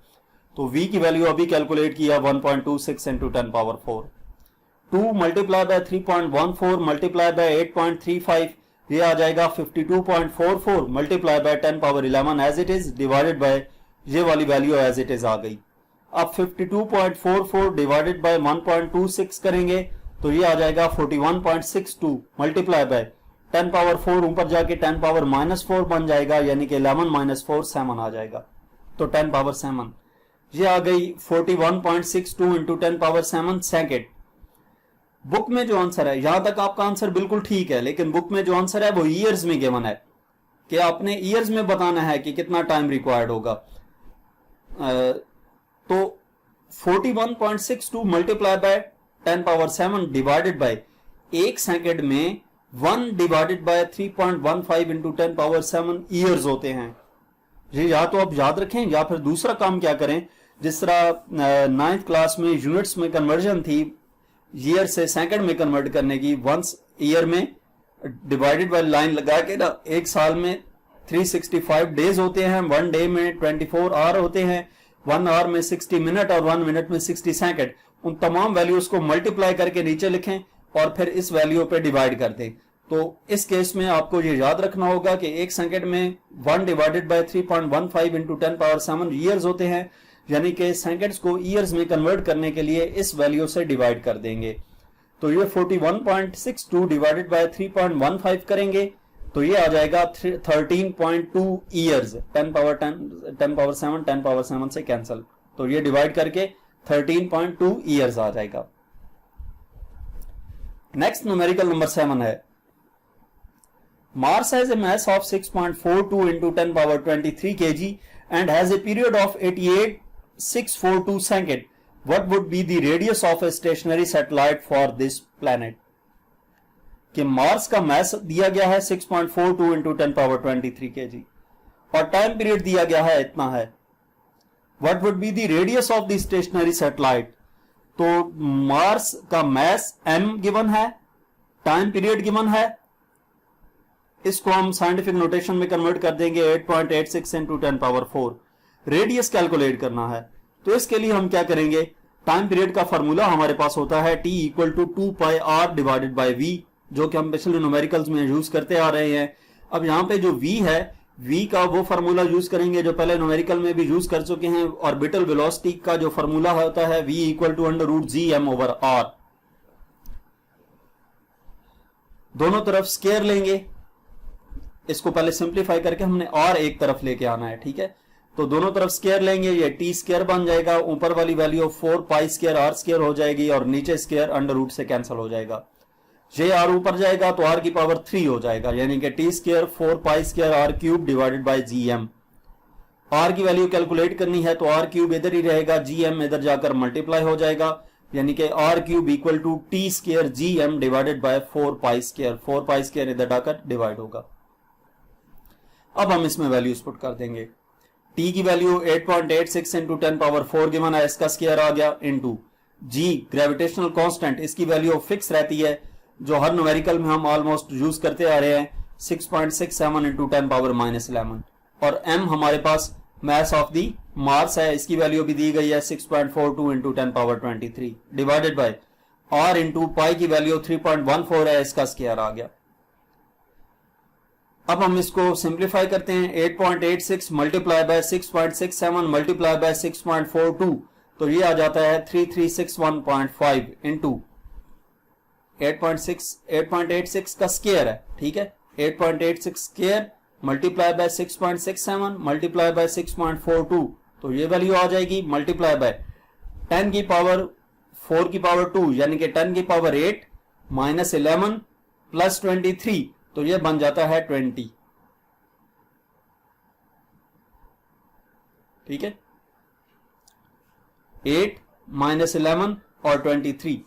Speaker 1: तो v की वैल्यू अभी कैलकुलेट किया 1.26 into 10 power 4, 2 multiply by 3.14 multiply by 8.35 ये आ जाएगा 52.44 multiply by 10 power 11 as it is divided by ये वाली वैल्यू एज इट इज आ गई। अब 52.44 डिवाइडेड बाय 1.26 करेंगे तो ये आ जाएगा 41.62 मल्टीप्लाई बाय 10 पावर 4 ऊपर जाके 10 पावर -4 बन जाएगा, यानी कि 11 - 4 7 आ जाएगा, तो 10 पावर 7 ये आ गई 41.62 इंटू 10 पावर 7 सेकेंड। बुक में जो आंसर है, यहां तक आपका आंसर बिल्कुल ठीक है, लेकिन बुक में जो आंसर है वो ईयर्स में गिवन है कि आपने ईयर्स में बताना है कि कितना टाइम रिक्वायर्ड होगा। तो 41.62 multiply by 10 power 7 divided by 1 second में 1 divided by 3.15 into 10 power 7 years होते हैं। ये या तो आप याद रखें या फिर दूसरा काम क्या करें, जिस तरह 9th क्लास में यूनिट्स में कन्वर्जन थी ईयर से सेकंड में कन्वर्ट करने की, वंस ईयर में डिवाइडेड बाय लाइन लगा के ना, एक साल में 365 डेज होते हैं, 1 डे में 24 आवर होते हैं, 1 आवर में 60 मिनट और 1 मिनट में 60 सेकंड। उन तमाम वैल्यूज को मल्टीप्लाई करके नीचे लिखें और फिर इस वैल्यू पे डिवाइड कर दें। तो इस केस में आपको ये याद रखना होगा कि 1 सेकंड में 1 divided by 3.15 into 10 power 7 years होते हैं, यानी कि सेकंड्स को ईयर्स में कन्वर्ट करने के लिए इस वैल्यू से डिवाइड कर देंगे। तो ये 41.62 डिवाइडेड बाय 3.15 करेंगे तो ये आ जाएगा 13.2 ईयर्स। 10 पावर 7 10 पावर 7 से कैंसिल, तो ये डिवाइड करके 13.2 ईयर्स आ जाएगा। नेक्स्ट न्यूमेरिकल नंबर 7 है, Mars has a mass of 6.42 into 10 power 23 kg and has a period of 88,642 seconds. What would be the radius of a stationary satellite for this planet? कि मार्स का मास दिया गया है 6.42 into 10 power 23 kg और टाइम पीरियड दिया गया है इतना है। What would be the radius of the stationary satellite? तो मार्स का मास m गिवन है, टाइम पीरियड गिवन है, इसको हम साइंटिफिक नोटेशन में कन्वर्ट कर देंगे 8.86 इंटू 10 पावर 4। रेडियस कैलकुलेट करना है तो इसके लिए हम क्या करेंगे, टाइम पीरियड का फॉर्मूला हमारे पास होता है t equal to 2 pi r divided by v, जो कि हम पिछले न्यूमेरिकल्स में यूज करते आ रहे हैं। अब यहाँ पे जो v है, v का वो फार्मूला यूज करेंगे जो पहले न्यूमेरिकल में भी यूज कर चुके हैं। ऑर्बिटल वेलोसिटी का जो फार्मूला होता है v equal to under root G M over r। दोनों तरफ स्केयर लेंगे, इसको पहले सिंप्लीफाई करके हमने और एक तरफ लेके आना है, ठीक है। तो दोनों तरफ स्केयर लेंगे, ये टी स्केयर बन जाएगा, ऊपर वाली वैल्यू 4 पाई स्केयर आर स्केयर हो जाएगी और नीचे स्केयर अंडर रूट से कैंसिल हो जाएगा। ये आर ऊपर जाएगा तो आर की पावर 3 हो जाएगा, यानी कि T square 4 pi square R cube divided by G M. R की वैल्यू कैलकुलेट करनी है तो आर क्यूब इधर ही रहेगा, जी एम इधर जाकर मल्टीप्लाई हो जाएगा, यानी कि R cube equal to T square G M divided by 4 pi square. 4 pi square इधर जाकर डिवाइड होगा। अब हम इसमें वैल्यूज पुट कर देंगे। t की वैल्यू 8.86 इंटू 10 पावर 4 गिवन है, इसका स्केयर आ गया, इंटू जी ग्रेविटेशनल कांस्टेंट, इसकी वैल्यू फिक्स रहती है, जो हर न्यूमेरिकल में हम ऑलमोस्ट यूज करते आ रहे हैं, 6.67 इंटू 10 पावर -11। और m हमारे पास मास ऑफ दी मार्स है, इसकी वैल्यू भी दी गई है 6.42 into 10 power 23 divided by r into pi की वैल्यू 3.14 है, इसका स्क्वायर आ गया। अब हम इसको सिंप्लीफाई करते हैं, 8.86 मल्टीप्लाई बाय 6.67 मल्टीप्लाई बाय 6.42, तो ये आ जाता है 3361.5 इंटू 8.86 का स्क्वायर है, ठीक है, 8.86 square multiply by 6.67 multiply by 6.42, तो ये वैल्यू आ जाएगी, मल्टीप्लाई बाय 10 की पावर 4 की पावर 2 यानी कि 10 की पावर 8 माइनस 11 प्लस 23, तो ये बन जाता है 20, ठीक है, 8 माइनस 11 और 23,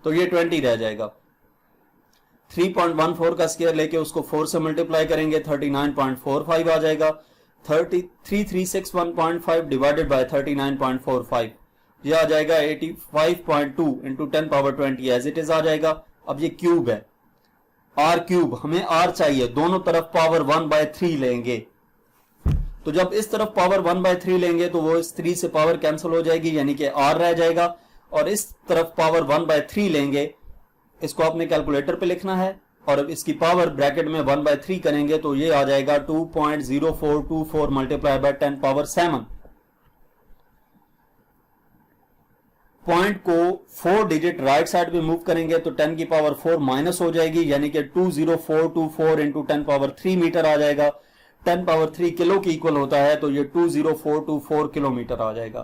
Speaker 1: तो ये 20 रह जाएगा। 3.14 का स्क्वायर लेके उसको 4 से मल्टीप्लाई करेंगे, 39.45 आ जाएगा। 3361.5 डिवाइडेड बाय 39.45, ये आ जाएगा 85.2 into 10 power 20 as it is आ जाएगा। अब ये क्यूब है, r क्यूब, हमें r चाहिए, दोनों तरफ पावर 1/3 लेंगे, तो जब इस तरफ पावर 1/3 लेंगे तो वो इस 3 से पावर कैंसिल हो जाएगी, यानी कि r रह जाएगा, और इस तरफ पावर 1/3 लेंगे, इसको आपने कैलकुलेटर पे लिखना है, और इसकी पावर ब्रैकेट में 1/3 करेंगे तो ये आ जाएगा 2.0424 मल्टीप्लाई बाय 10 पावर 7। पॉइंट को 4 डिजिट राइट साइड पे मूव करेंगे तो 10 की पावर 4 माइनस हो जाएगी, यानी कि 20424 इंटू 10 पावर 3 मीटर आ जाएगा। 10 पावर 3 किलो की इक्वल होता है, तो ये 20424 किलोमीटर आ जाएगा।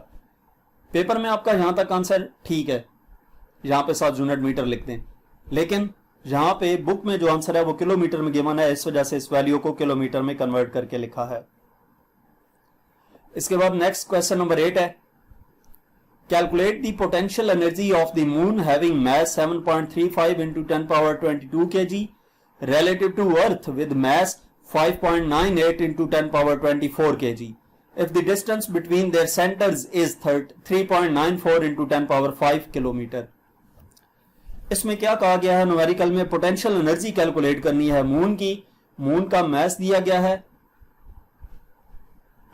Speaker 1: पेपर में आपका यहां तक आंसर ठीक है, यहां पे 7 यूनिट मीटर लिख दें, लेकिन यहां पे बुक में जो आंसर है वो किलोमीटर में गिवन है, इस वजह से इस वैल्यू को किलोमीटर में कन्वर्ट करके लिखा है। इसके बाद नेक्स्ट क्वेश्चन नंबर 8 है, calculate the potential energy of the moon having mass 7.35 into 10 power 22 kg relative to earth with mass 5.98 into 10 power 24 kg if the distance between their centers is 3.94 into 10 power 5 kilometre. इसमें क्या कहा गया है, न्यूमेरिकल में पोटेंशियल एनर्जी कैलकुलेट करनी है मून की। मून का मास दिया गया है,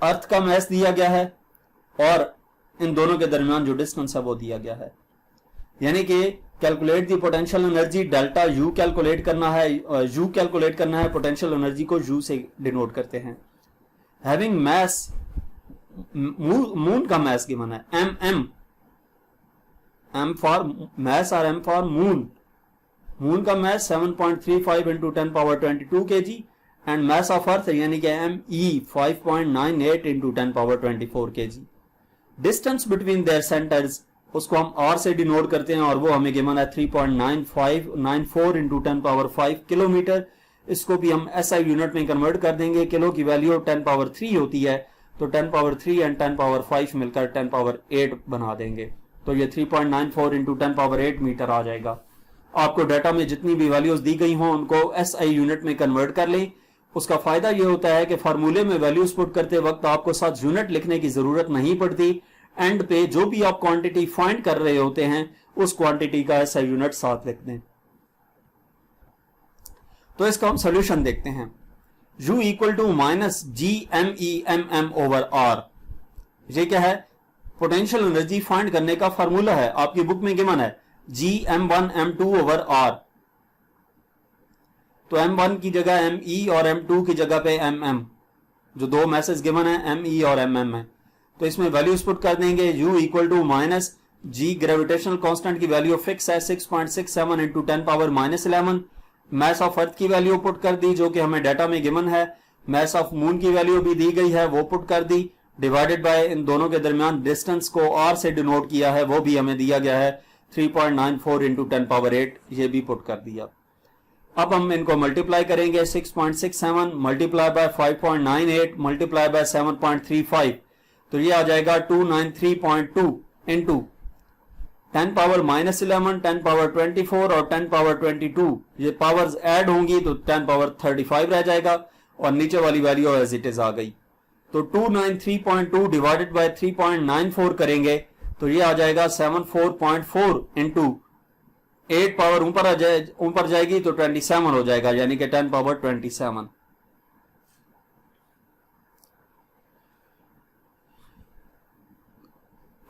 Speaker 1: अर्थ का मास दिया गया है, और इन दोनों के दरमियान जो डिस्टेंस है वो दिया गया है, यानी कि calculate the potential energy, delta U calculate करना है, यू कैलकुलेट करना है, पोटेंशियल एनर्जी को यू से डिनोट करते हैं। हैविंग मास, मून का मास गिवन है एम एम फॉर मास और एम फॉर मून। मून का mass 7.35 into 10 power 22 kg and mass of Earth यानी कि M E 5.98 into 10 power 24 kg। Distance between their centres, उसको हम r से डिनोट करते हैं, और वो हमें गिवन है 3.9594 इंटू 10 पावर 5 किलोमीटर। इसको भी हम SI यूनिट में कन्वर्ट कर देंगे, किलो की वैल्यू 10 पावर 3 होती है, तो 10 पावर 3 एंड 10 पावर 5 मिलकर 10 पावर 8 बना देंगे, तो ये 3.94 इंटू 10 पावर 8 मीटर आ जाएगा। आपको डाटा में जितनी भी वैल्यूज दी गई हों उनको SI यूनिट में कन्वर्ट कर लें। उसका फायदा ये होता है कि फार्मूले में वैल्यूज पुट करते वक्त आपको 7 यूनिट लिखने की जरूरत नहीं पड़ती। एंड पे जो भी आप क्वांटिटी फाइंड कर रहे होते हैं उस क्वांटिटी का SI यूनिट साथ लिख दें। तो इसका हम सोल्यूशन देखते हैं। U equal to minus GMEMM over R, ये क्या है, पोटेंशियल एनर्जी फाइंड करने का फार्मूला है, आपकी बुक में गिवन है GM1 M2 ओवर R। तो M1 की जगह ME और M2 की जगह पे MM, जो दो मैसेज गिवन है ME और MM है, तो इसमें वैल्यूज पुट कर देंगे। U equal to minus G gravitational constant की वैल्यू फिक्स है 6.67 into 10 power -11। Mass of Earth की वैल्यू पुट कर दी जो कि हमें डाटा में गिवन है। मास ऑफ मून की वैल्यू भी दी गई है, वो पुट कर दी, डिवाइडेड बाय इन दोनों के दरमियान डिस्टेंस को r से डिनोट किया है, वो भी हमें दिया गया है 3.94 इंटू 10 पावर 8, ये भी पुट कर दिया। अब हम इनको मल्टीप्लाई करेंगे, 6.67 मल्टीप्लाई बाय 5.98 मल्टीप्लाई बाय 7.35, तो ये आ जाएगा 293.2 इंटू 10 पावर -11, 10 पावर 24 और 10 पावर 22, ये पावर्स ऐड होंगी तो 10 पावर 35 रह जाएगा, और नीचे वाली वैल्यू एज इट इज आ गई। तो 293.2 डिवाइडेड बाय 3.94 करेंगे तो ये आ जाएगा 74.4 इंटू 8 पावर ऊपर जाएगी तो 27 हो जाएगा, यानी कि 10 पावर 27।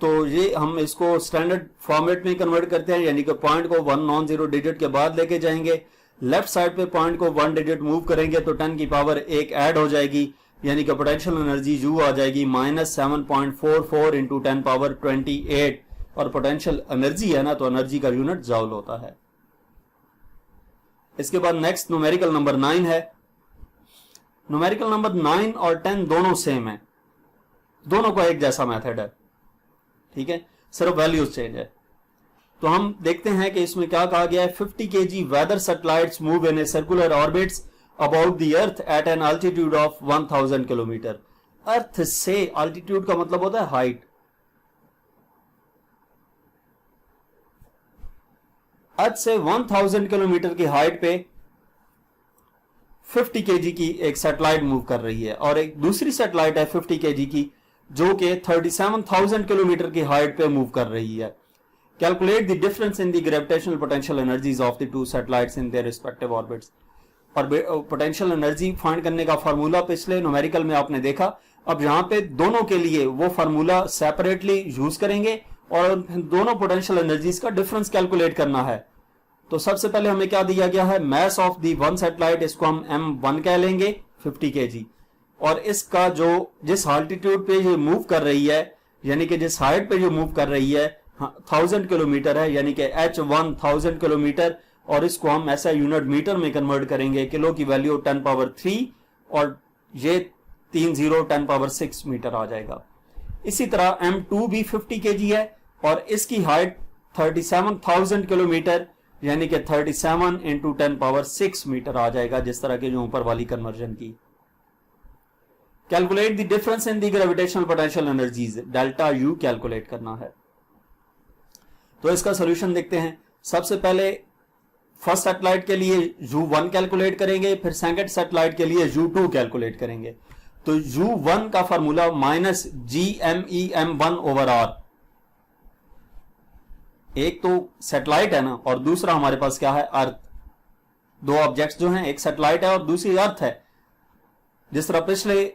Speaker 1: तो ये हम इसको स्टैंडर्ड फॉर्मेट में कन्वर्ट करते हैं, यानी कि पॉइंट को 1 नॉन जीरो डिजिट के बाद लेके जाएंगे, लेफ्ट साइड पे पॉइंट को 1 डिजिट मूव करेंगे तो 10 की पावर 1 ऐड हो जाएगी, यानी कि पोटेंशियल एनर्जी यू आ जाएगी -7.44 इंटू 10 पावर 28। और पोटेंशियल एनर्जी है ना, तो एनर्जी का यूनिट जॉल होता है। इसके बाद नेक्स्ट न्यूमेरिकल नंबर 9 है। न्यूमेरिकल नंबर 9 और 10 दोनों सेम है, दोनों का एक जैसा मेथड है, ठीक है, सिर्फ वैल्यूज चेंज है। तो हम देखते हैं कि इसमें क्या कहा गया है। 50 kg weather satellites move in a circular orbits about the earth at an altitude of 1000 kilometre. Earth से, अल्टीट्यूड का मतलब होता है हाइट, अर्थ से 1000 किलोमीटर की हाइट पे 50 kg की एक सैटेलाइट मूव कर रही है, और एक दूसरी सैटेलाइट है 50 kg की जो कि 37,000 किलोमीटर की हाइट पे मूव कर रही है। Calculate the difference in the gravitational potential energies of the two satellites in their respective orbits. और पोटेंशियल एनर्जी फाइंड करने का फार्मूला पिछले न्यूमेरिकल में आपने देखा। अब यहां पे दोनों के लिए वो फार्मूला सेपरेटली यूज करेंगे और दोनों पोटेंशियल एनर्जीज का डिफरेंस कैलकुलेट करना है। तो सबसे पहले हमें क्या दिया गया है, mass of the one satellite, इसको हम m1 कह लेंगे 50 kg, और इसका जो जिस अल्टीट्यूड पे ये मूव कर रही है, यानी कि जिस हाइट पे ये मूव कर रही है 1000 किलोमीटर है, यानी कि h1 1000 किलोमीटर, और इसको हम ऐसा यूनिट मीटर में कन्वर्ट करेंगे। किलो की वैल्यू 10 पावर 3 और ये 30 10 पावर 6 मीटर आ जाएगा। इसी तरह m2 भी 50 kg है और इसकी हाइट 37,000 किलोमीटर, यानी कि 37 इंटू 10 पावर 6 मीटर आ जाएगा, जिस तरह के जो ऊपर वाली कन्वर्जन की। Calculate the difference in the gravitational potential energies, delta U calculate करना है। तो इसका सॉल्यूशन देखते हैं। सबसे पहले फर्स्ट सैटेलाइट के लिए u1 कैलकुलेट करेंगे, फिर सेकंड सैटेलाइट के लिए u2 कैलकुलेट करेंगे। तो u1 का फार्मूला -GMEM1/r। एक तो सैटेलाइट है ना, और दूसरा हमारे पास क्या है, अर्थ। दो ऑब्जेक्ट्स जो हैं, एक सैटेलाइट है और दूसरी अर्थ है। जिस तरह पिछले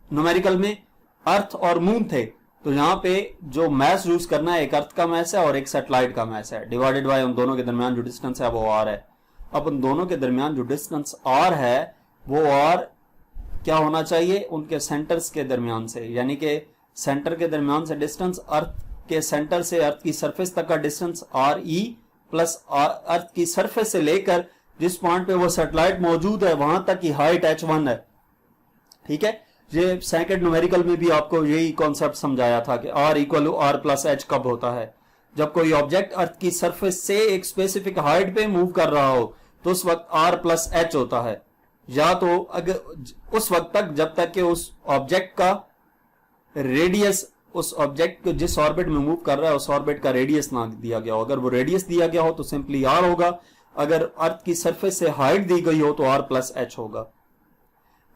Speaker 1: न्यूमेरिकल में अर्थ और मून थे, तो यहां पे जो मैस यूज करना है, एक अर्थ का मैस है और एक सैटेलाइट का मैस है, डिवाइडेड बाय उन दोनों के दरमियान जो डिस्टेंस है वो आर है। अब उन दोनों के दरमियान जो डिस्टेंस आर है वो आर क्या होना चाहिए, उनके सेंटर्स के दरमियान से, यानी कि सेंटर के दरमियान से डिस्टेंस, अर्थ के सेंटर से अर्थ की सरफेस तक का डिस्टेंस आर ई प्लस अर्थ की सरफेस से लेकर जिस पॉइंट पे वो सैटेलाइट मौजूद है वहां तक की हाइट h1 है। ठीक है, ये सेकंड न्यूमेरिकल में भी आपको यही कॉन्सेप्ट समझाया था कि R equal to R plus H कब होता है, जब कोई ऑब्जेक्ट अर्थ की सरफेस से एक स्पेसिफिक हाइट पे मूव कर रहा हो तो उस वक्त R प्लस एच होता है, या तो अगर उस वक्त तक जब तक कि उस ऑब्जेक्ट का रेडियस, उस ऑब्जेक्ट को जिस ऑर्बिट में मूव कर रहा है उस ऑर्बिट का रेडियस ना दिया गया हो। अगर वो रेडियस दिया गया हो तो सिंपली R होगा, अगर अर्थ की सरफेस से हाइट दी गई हो तो R प्लस एच होगा।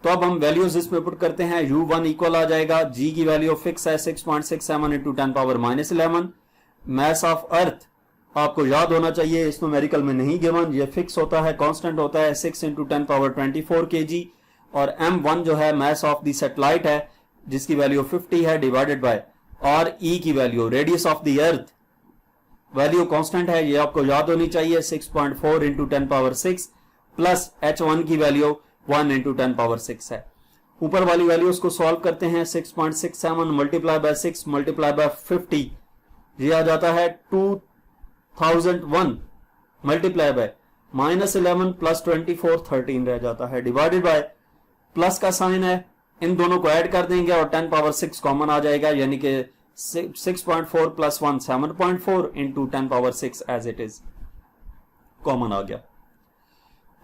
Speaker 1: तो अब हम वैल्यूज इसमें पुट करते हैं। u1 इक्वल आ जाएगा, g की वैल्यू फिक्स है 6.67 इंटू 10 पावर -11। मैस ऑफ अर्थ आपको याद होना चाहिए, इस न्यूमेरिकल में नहीं गिवन, ये फिक्स होता है, कांस्टेंट होता है 6 इंटू 10 पावर 24 kg। और m1 जो है मैस ऑफ द सैटेलाइट है जिसकी वैल्यू 50 है, डिवाइडेड बाय और e की value, radius of the earth value constant है, ये आपको याद होनी चाहिए 6.4 इंटू 10 पावर 6 प्लस h1 की वैल्यू 1 इंटू 10 पावर 6 है। ऊपर वाली वैल्यूज को सॉल्व करते हैं, 6.67 मल्टीप्लाई बाय 6 मल्टीप्लाई बाय 50, ये आ जाता है 2001 मल्टीप्लाई बाय -11 प्लस 24 13 रह जाता है, डिवाइडेड बाय प्लस का साइन है, इन दोनों को ऐड कर देंगे और 10 पावर 6 कॉमन आ जाएगा, यानी कि 6.4 plus 1 7.4 into 10 power 6 as it is common आ गया।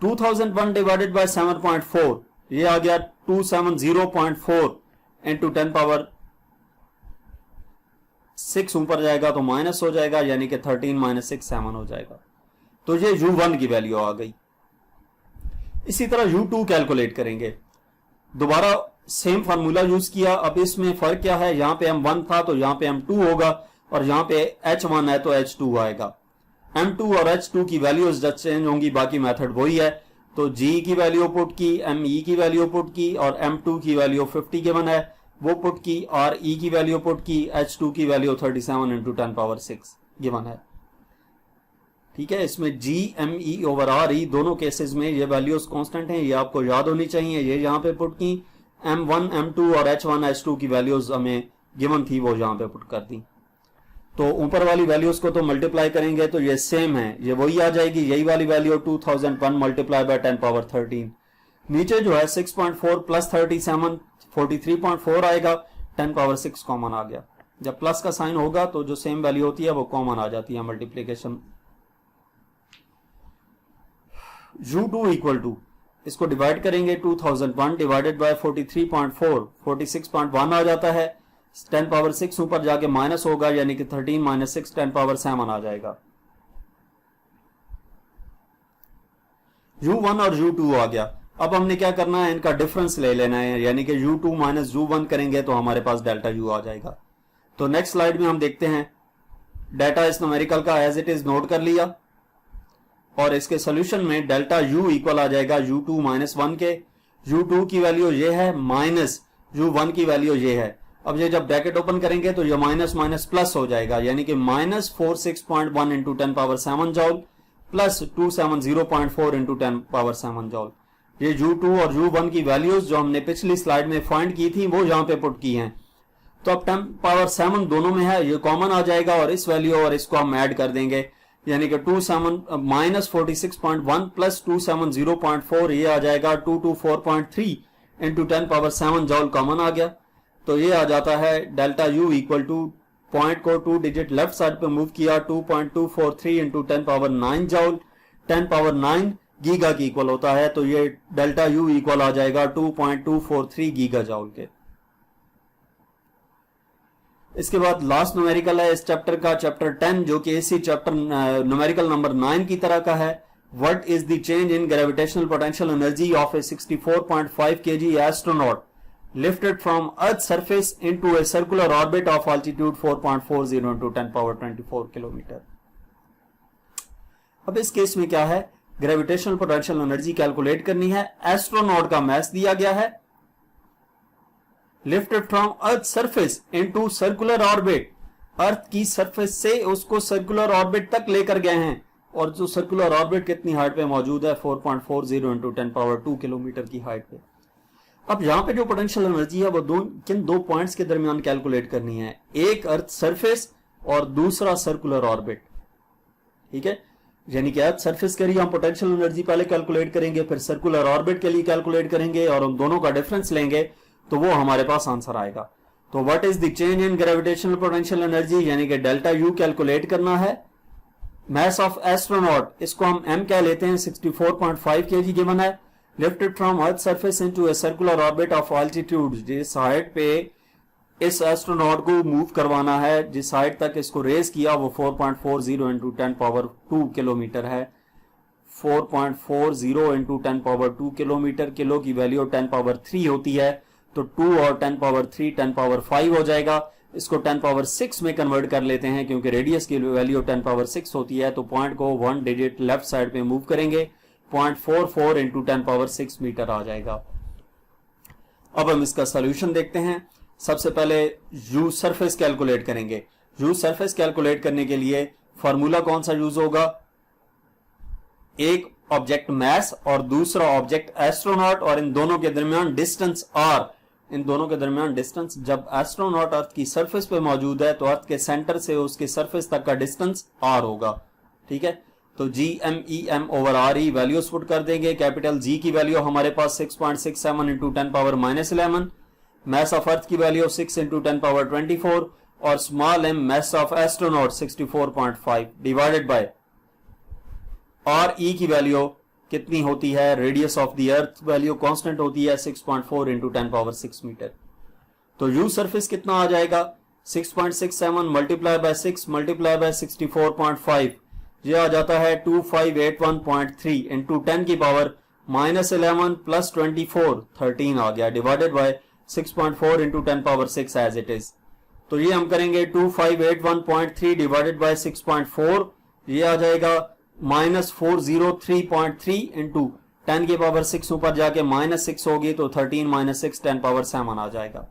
Speaker 1: 2001 डिवाइडेड बाय 7.4 ये आ गया 270.4 इंटू 10 पावर 6 ऊपर जाएगा तो माइनस हो जाएगा, यानी कि 13 माइनस 6 7 हो जाएगा। तो ये u1 की वैल्यू आ गई। इसी तरह u2 कैलकुलेट करेंगे, दोबारा सेम फार्मूला यूज किया। अब इसमें फर्क क्या है, यहां पे m1 था तो यहां पे m2 होगा, और यहाँ पे H1 है तो H2 आएगा। M2 और H2 की वैल्यूज जब चेंज होंगी बाकी मेथड वही है। तो G की वैल्यू पुट की, ME की वैल्यू पुट की और M2 की वैल्यू 50 गिवन है वो पुट की, और E की वैल्यू पुट की, H2 की वैल्यू 37 इंटू 10⁶ गिवन है। ठीक है, इसमें G, ME ओवर RE दोनों केसेस में ये वैल्यूज कांस्टेंट हैं, ये आपको याद होनी चाहिए। ये यहाँ पे पुट की, M1, M2 और H1, H2 की वैल्यूज हमें गिवन थी वो यहाँ पे पुट कर दी। तो ऊपर वाली वैल्यूज को तो मल्टीप्लाई करेंगे तो ये सेम है, ये वही आ जाएगी, यही वाली वैल्यू 2001 मल्टीप्लाई बाय 10⁻13। नीचे जो है 6.4 प्लस 37 43.4 आएगा, 10⁻6 कॉमन आ गया। जब प्लस का साइन होगा तो जो सेम वैल्यू होती है वो कॉमन आ जाती है मल्टीप्लीकेशन। U2 इक्वल टू, इसको डिवाइड करेंगे 2001 डिवाइडेड बाय 43.4, 46.1 आ जाता है। 10⁻6 ऊपर जाके माइनस होगा, यानी कि 13 माइनस 6 10⁻7 आ जाएगा। U1 और U2 आ गया। अब हमने क्या करना है, इनका डिफरेंस ले लेना है, यानी कि U2 माइनस U1 करेंगे तो हमारे पास डेल्टा U आ जाएगा। तो नेक्स्ट स्लाइड में हम देखते हैं, डेटा इस न्यूमेरिकल का एज इट इज नोट कर लिया और इसके सोल्यूशन में डेल्टा U इक्वल आ जाएगा U2 माइनस 1 के। U2 की वैल्यू ये है माइनस U1 की वैल्यू ये है। अब ये जब ब्रैकेट ओपन करेंगे तो ये माइनस माइनस प्लस हो जाएगा, यानी कि माइनस 46.1 इंटू 10⁻7 जॉल प्लस 270.4 इंटू 10⁻7 जॉल। ये U2 और U1 की वैल्यूज जो हमने पिछली स्लाइड में फाइंड की थी वो यहाँ पे पुट की हैं। तो अब 10⁻7 दोनों में है, ये कॉमन आ जाएगा और इस वैल्यू और इसको हम ऐड कर देंगे, यानी कि माइनस 46.1 प्लस 270.4 ये आ जाएगा 224.3 इंटू 10⁻7 जॉल कॉमन आ गया। तो ये आ जाता है delta U equal to, point को 2 डिजिट लेफ्ट साइड पे मूव किया, 2.243 इंटू 10⁻9 जॉल, 10⁻9 गीगा की इक्वल होता है। तो ये डेल्टा U इक्वल आ जाएगा 2.243 गीगा जॉल के। इसके बाद लास्ट न्यूमेरिकल है इस चैप्टर का, चैप्टर 10, जो कि इसी चैप्टर न्यूमेरिकल नंबर 9 की तरह का है। What is the change in gravitational potential energy of A 64.5 kg astronaut lifted from Earth's surface into a circular orbit of altitude 4.40 into 10⁻24 kilometre. अब इस केस में क्या है, ग्रेविटेशनल पोटेंशियल एनर्जी कैलकुलेट करनी है। एस्ट्रोनॉट का मास दिया गया है, lifted from earth surface into circular orbit, earth की सरफेस से उसको सर्कुलर ऑर्बिट तक लेकर गए हैं, और जो सर्कुलर ऑर्बिट कितनी हाइट पे मौजूद है, 4.40 इंटू 10⁻2 किलोमीटर की हाइट पे। अब यहां पे जो पोटेंशियल एनर्जी है वो किन दो पॉइंट्स के दरमियान कैलकुलेट करनी है, एक अर्थ सरफेस और दूसरा सर्कुलर ऑर्बिट। ठीक है, यानी कि अर्थ सरफेस के लिए हम पोटेंशियल एनर्जी पहले कैलकुलेट करेंगे, फिर सर्कुलर ऑर्बिट के लिए कैलकुलेट करेंगे और उन दोनों का डिफरेंस लेंगे तो वो हमारे पास आंसर आएगा। तो what is the change in gravitational potential energy, यानी कि डेल्टा U कैलकुलेट करना है। मास ऑफ एस्ट्रोनॉट, इसको हम M कह लेते हैं, 64.5 kg गिवन है, lifted from earth surface into A circular orbit of altitude, जिस हाइट पे इस एस्ट्रोनॉट को मूव करवाना है, जिस हाइट तक इसको रेस किया वो 4.40 इंटू 10⁻2 किलोमीटर है। 4.40 इंटू 10⁻2 किलोमीटर, किलो की वैल्यू 10⁻3 होती है, तो 2 और 10⁻3 10⁻5 हो जाएगा। इसको 10⁻6 में कन्वर्ट कर लेते हैं क्योंकि रेडियस की वैल्यू 10⁻6 होती है, तो पॉइंट को 1 डिजिट लेफ्ट साइड पे मूव करेंगे, 0.44 इंटू 10⁻6 मीटर आ जाएगा। अब हम इसका सोल्यूशन देखते हैं। सबसे पहले U सरफेस कैलकुलेट करेंगे। U सरफेस कैलकुलेट करने के लिए फॉर्मूला कौन सा यूज होगा, एक ऑब्जेक्ट मैस और दूसरा ऑब्जेक्ट एस्ट्रोनॉट, और इन दोनों के दरमियान डिस्टेंस R, इन दोनों के दरमियान डिस्टेंस, जब एस्ट्रोनॉट अर्थ की सरफेस पे मौजूद है तो अर्थ के सेंटर से उसके सरफेस तक का डिस्टेंस R होगा। ठीक है, तो GMEM over RE values put कर देंगे। कैपिटल G की वैल्यू हमारे पास 6.67 इंटू 10⁻11, मास ऑफ अर्थ की वैल्यू 6 इंटू 10⁻24 और small m mass of astronaut 64.5 divided by RE की वैल्यू कितनी होती है, radius of the earth value constant होती है 6.4 इंटू 10⁻6 मीटर। तो U सरफेस कितना आ जाएगा, 6.67 मल्टीप्लाई बाय 6 मल्टीप्लाई बाय 64.5, ये आ जाता है 2581.3 इंटू 10 की पावर -11 प्लस 24 13 आ गया, divided by 6.4 into 10⁻6 as it is. तो ये हम करेंगे 2581.3 डिवाइडेड बाय 6.4, ये आ जाएगा -403.3 इंटू 10 की पावर 6 ऊपर जाके -6 होगी तो 13 - 6 10 पावर 7 आ जाएगा।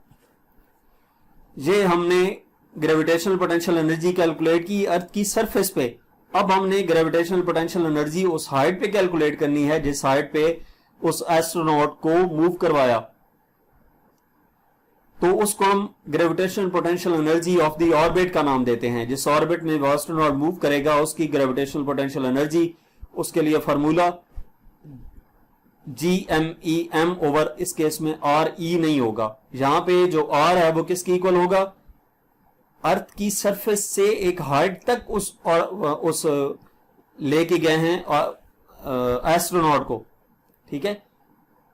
Speaker 1: ये हमने ग्रेविटेशनल पोटेंशियल एनर्जी कैलकुलेट की अर्थ की सरफेस पे। अब हमने ग्रेविटेशनल पोटेंशियल एनर्जी उस हाइट पे कैलकुलेट करनी है जिस हाइट पे उस एस्ट्रोनॉट को मूव करवाया। तो उसको हम gravitational potential energy of the orbit का नाम देते हैं। जिस ऑर्बिट में वो एस्ट्रोनॉट मूव करेगा उसकी ग्रेविटेशनल पोटेंशियल एनर्जी, उसके लिए फॉर्मूला GMEM ओवर, इस केस में RE नहीं होगा। यहां पे जो R है वो किसकी इक्वल होगा, अर्थ की सरफेस से एक हाइट तक उस लेके गए हैं एस्ट्रोनॉट को, ठीक है।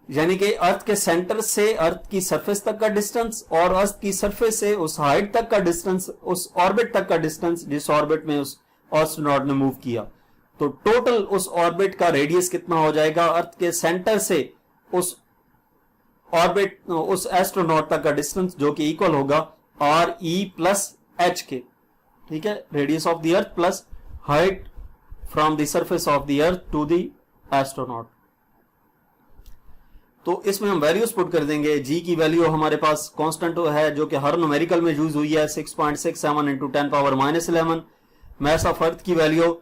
Speaker 1: यानी कि अर्थ के सेंटर से अर्थ की सरफेस तक का डिस्टेंस और अर्थ की सरफेस से उस हाइट तक का डिस्टेंस, उस ऑर्बिट तक का डिस्टेंस जिस ऑर्बिट में उस एस्ट्रोनॉट ने मूव किया। तो टोटल उस ऑर्बिट का रेडियस कितना हो जाएगा, अर्थ के सेंटर से उस ऑर्बिट, उस एस्ट्रोनॉट तक का डिस्टेंस, जो कि इक्वल होगा RE प्लस H के, ठीक है। Radius of the Earth plus height from the surface of the Earth to the astronaut. तो इसमें हम वैल्यूज पुट कर देंगे। G की वैल्यू हमारे पास कांस्टेंट है जो कि हर न्यूमेरिकल में यूज हुई है, 6.67 into 10 power -11। Mess of Earth की वैल्यू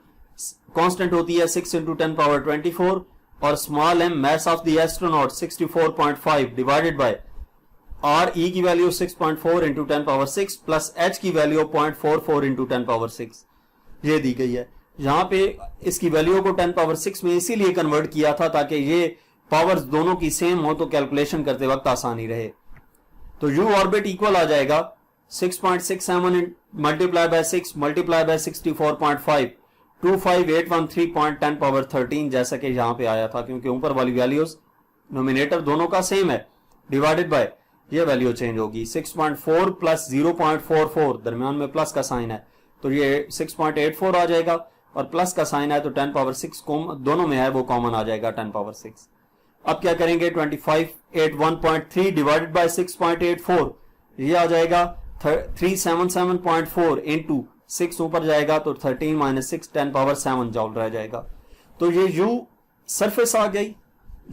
Speaker 1: कांस्टेंट होती है 6 इंटू 10 पावर 24 और small m mess of the astronaut 64.5 divided by RE की value 6.4 into 10 power 6 plus H की वैल्यू 0.44 इंटू 10 पावर 6 ये दी गई है। यहां पे इसकी वैल्यू को 10 पावर 6 में इसीलिए कन्वर्ट किया था ताकि ये पावर्स दोनों की सेम हो तो कैलकुलेशन करते वक्त आसानी रहे। तो U ऑर्बिट इक्वल आ जाएगा 6.67 multiply by 6 multiply by 64.5 25813.10 power 13 जैसा कि यहां पे आया था, क्योंकि ऊपर वाली वैल्यूज नोमिनेटर दोनों का सेम है, डिवाइडेड बाय ये वैल्यू चेंज होगी 6.4 प्लस 0.44, दरमियान में प्लस का साइन है तो ये 6.84 आ जाएगा और प्लस का साइन है तो 10 पावर 6 दोनों में है वो कॉमन आ जाएगा 10 पावर 6। अब क्या करेंगे 2581.3 डिवाइडेड बाय 6.84 ये आ जाएगा 377.4 इंटू 6 ऊपर जाएगा तो 13 - 6 10 पावर 7 जॉल रह जाएगा। तो ये U सरफेस आ गई,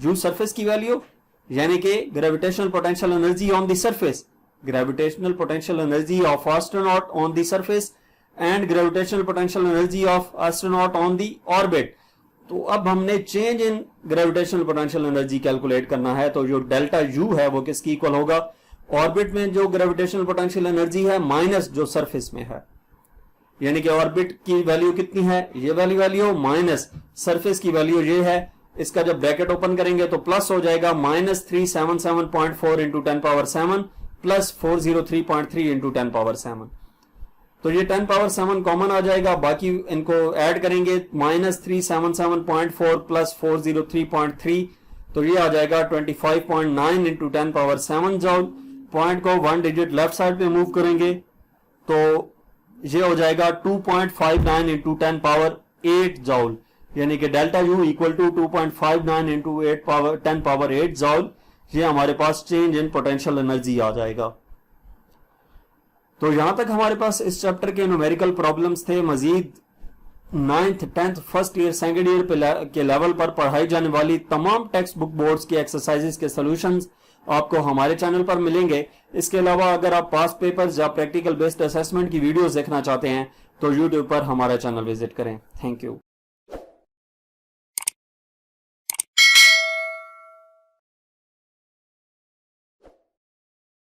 Speaker 1: U सरफेस की वैल्यू, यानी कि gravitational potential energy on the surface, gravitational potential energy of astronaut on the surface and gravitational potential energy of astronaut on the orbit. तो अब हमने change in gravitational potential energy calculate करना है। तो जो डेल्टा U है वो किसकी इक्वल होगा, ऑर्बिट में जो ग्रेविटेशनल पोटेंशियल एनर्जी है माइनस जो सरफेस में है, यानी कि ऑर्बिट की वैल्यू कितनी है, ये वाली वैल्यू माइनस सरफेस की वैल्यू ये है। इसका जब ब्रैकेट ओपन करेंगे तो प्लस हो जाएगा -377.4 into 10 power 7 plus 403.3 into 10 power 7। तो ये 10 पावर 7 कॉमन आ जाएगा, बाकी इनको ऐड करेंगे -377.4 प्लस 403.3 तो ये आ जाएगा 25.9 इंटू 10 पावर 7 जॉल। पॉइंट को 1 डिजिट लेफ्ट साइड पे मूव करेंगे तो ये हो जाएगा 2.59 इंटू 10 पावर 8 जॉल, यानी कि delta U equal to 2.59 into 10 power 8 joule. ये हमारे पास चेंज इन पोटेंशियल एनर्जी आ जाएगा। तो यहां तक हमारे पास इस चैप्टर के न्यूमेरिकल प्रॉब्लम्स थे। मजीद 9th 10th first year second year के लेवल पर पढ़ाई जाने वाली तमाम टेक्स्ट बुक बोर्ड्स के एक्सरसाइजेस के सॉल्यूशंस आपको हमारे चैनल पर मिलेंगे। इसके अलावा अगर आप पास्ट पेपर्स या प्रैक्टिकल बेस्ड असेसमेंट की वीडियोस देखना चाहते हैं तो यूट्यूब पर हमारा चैनल विजिट करें। Thank you.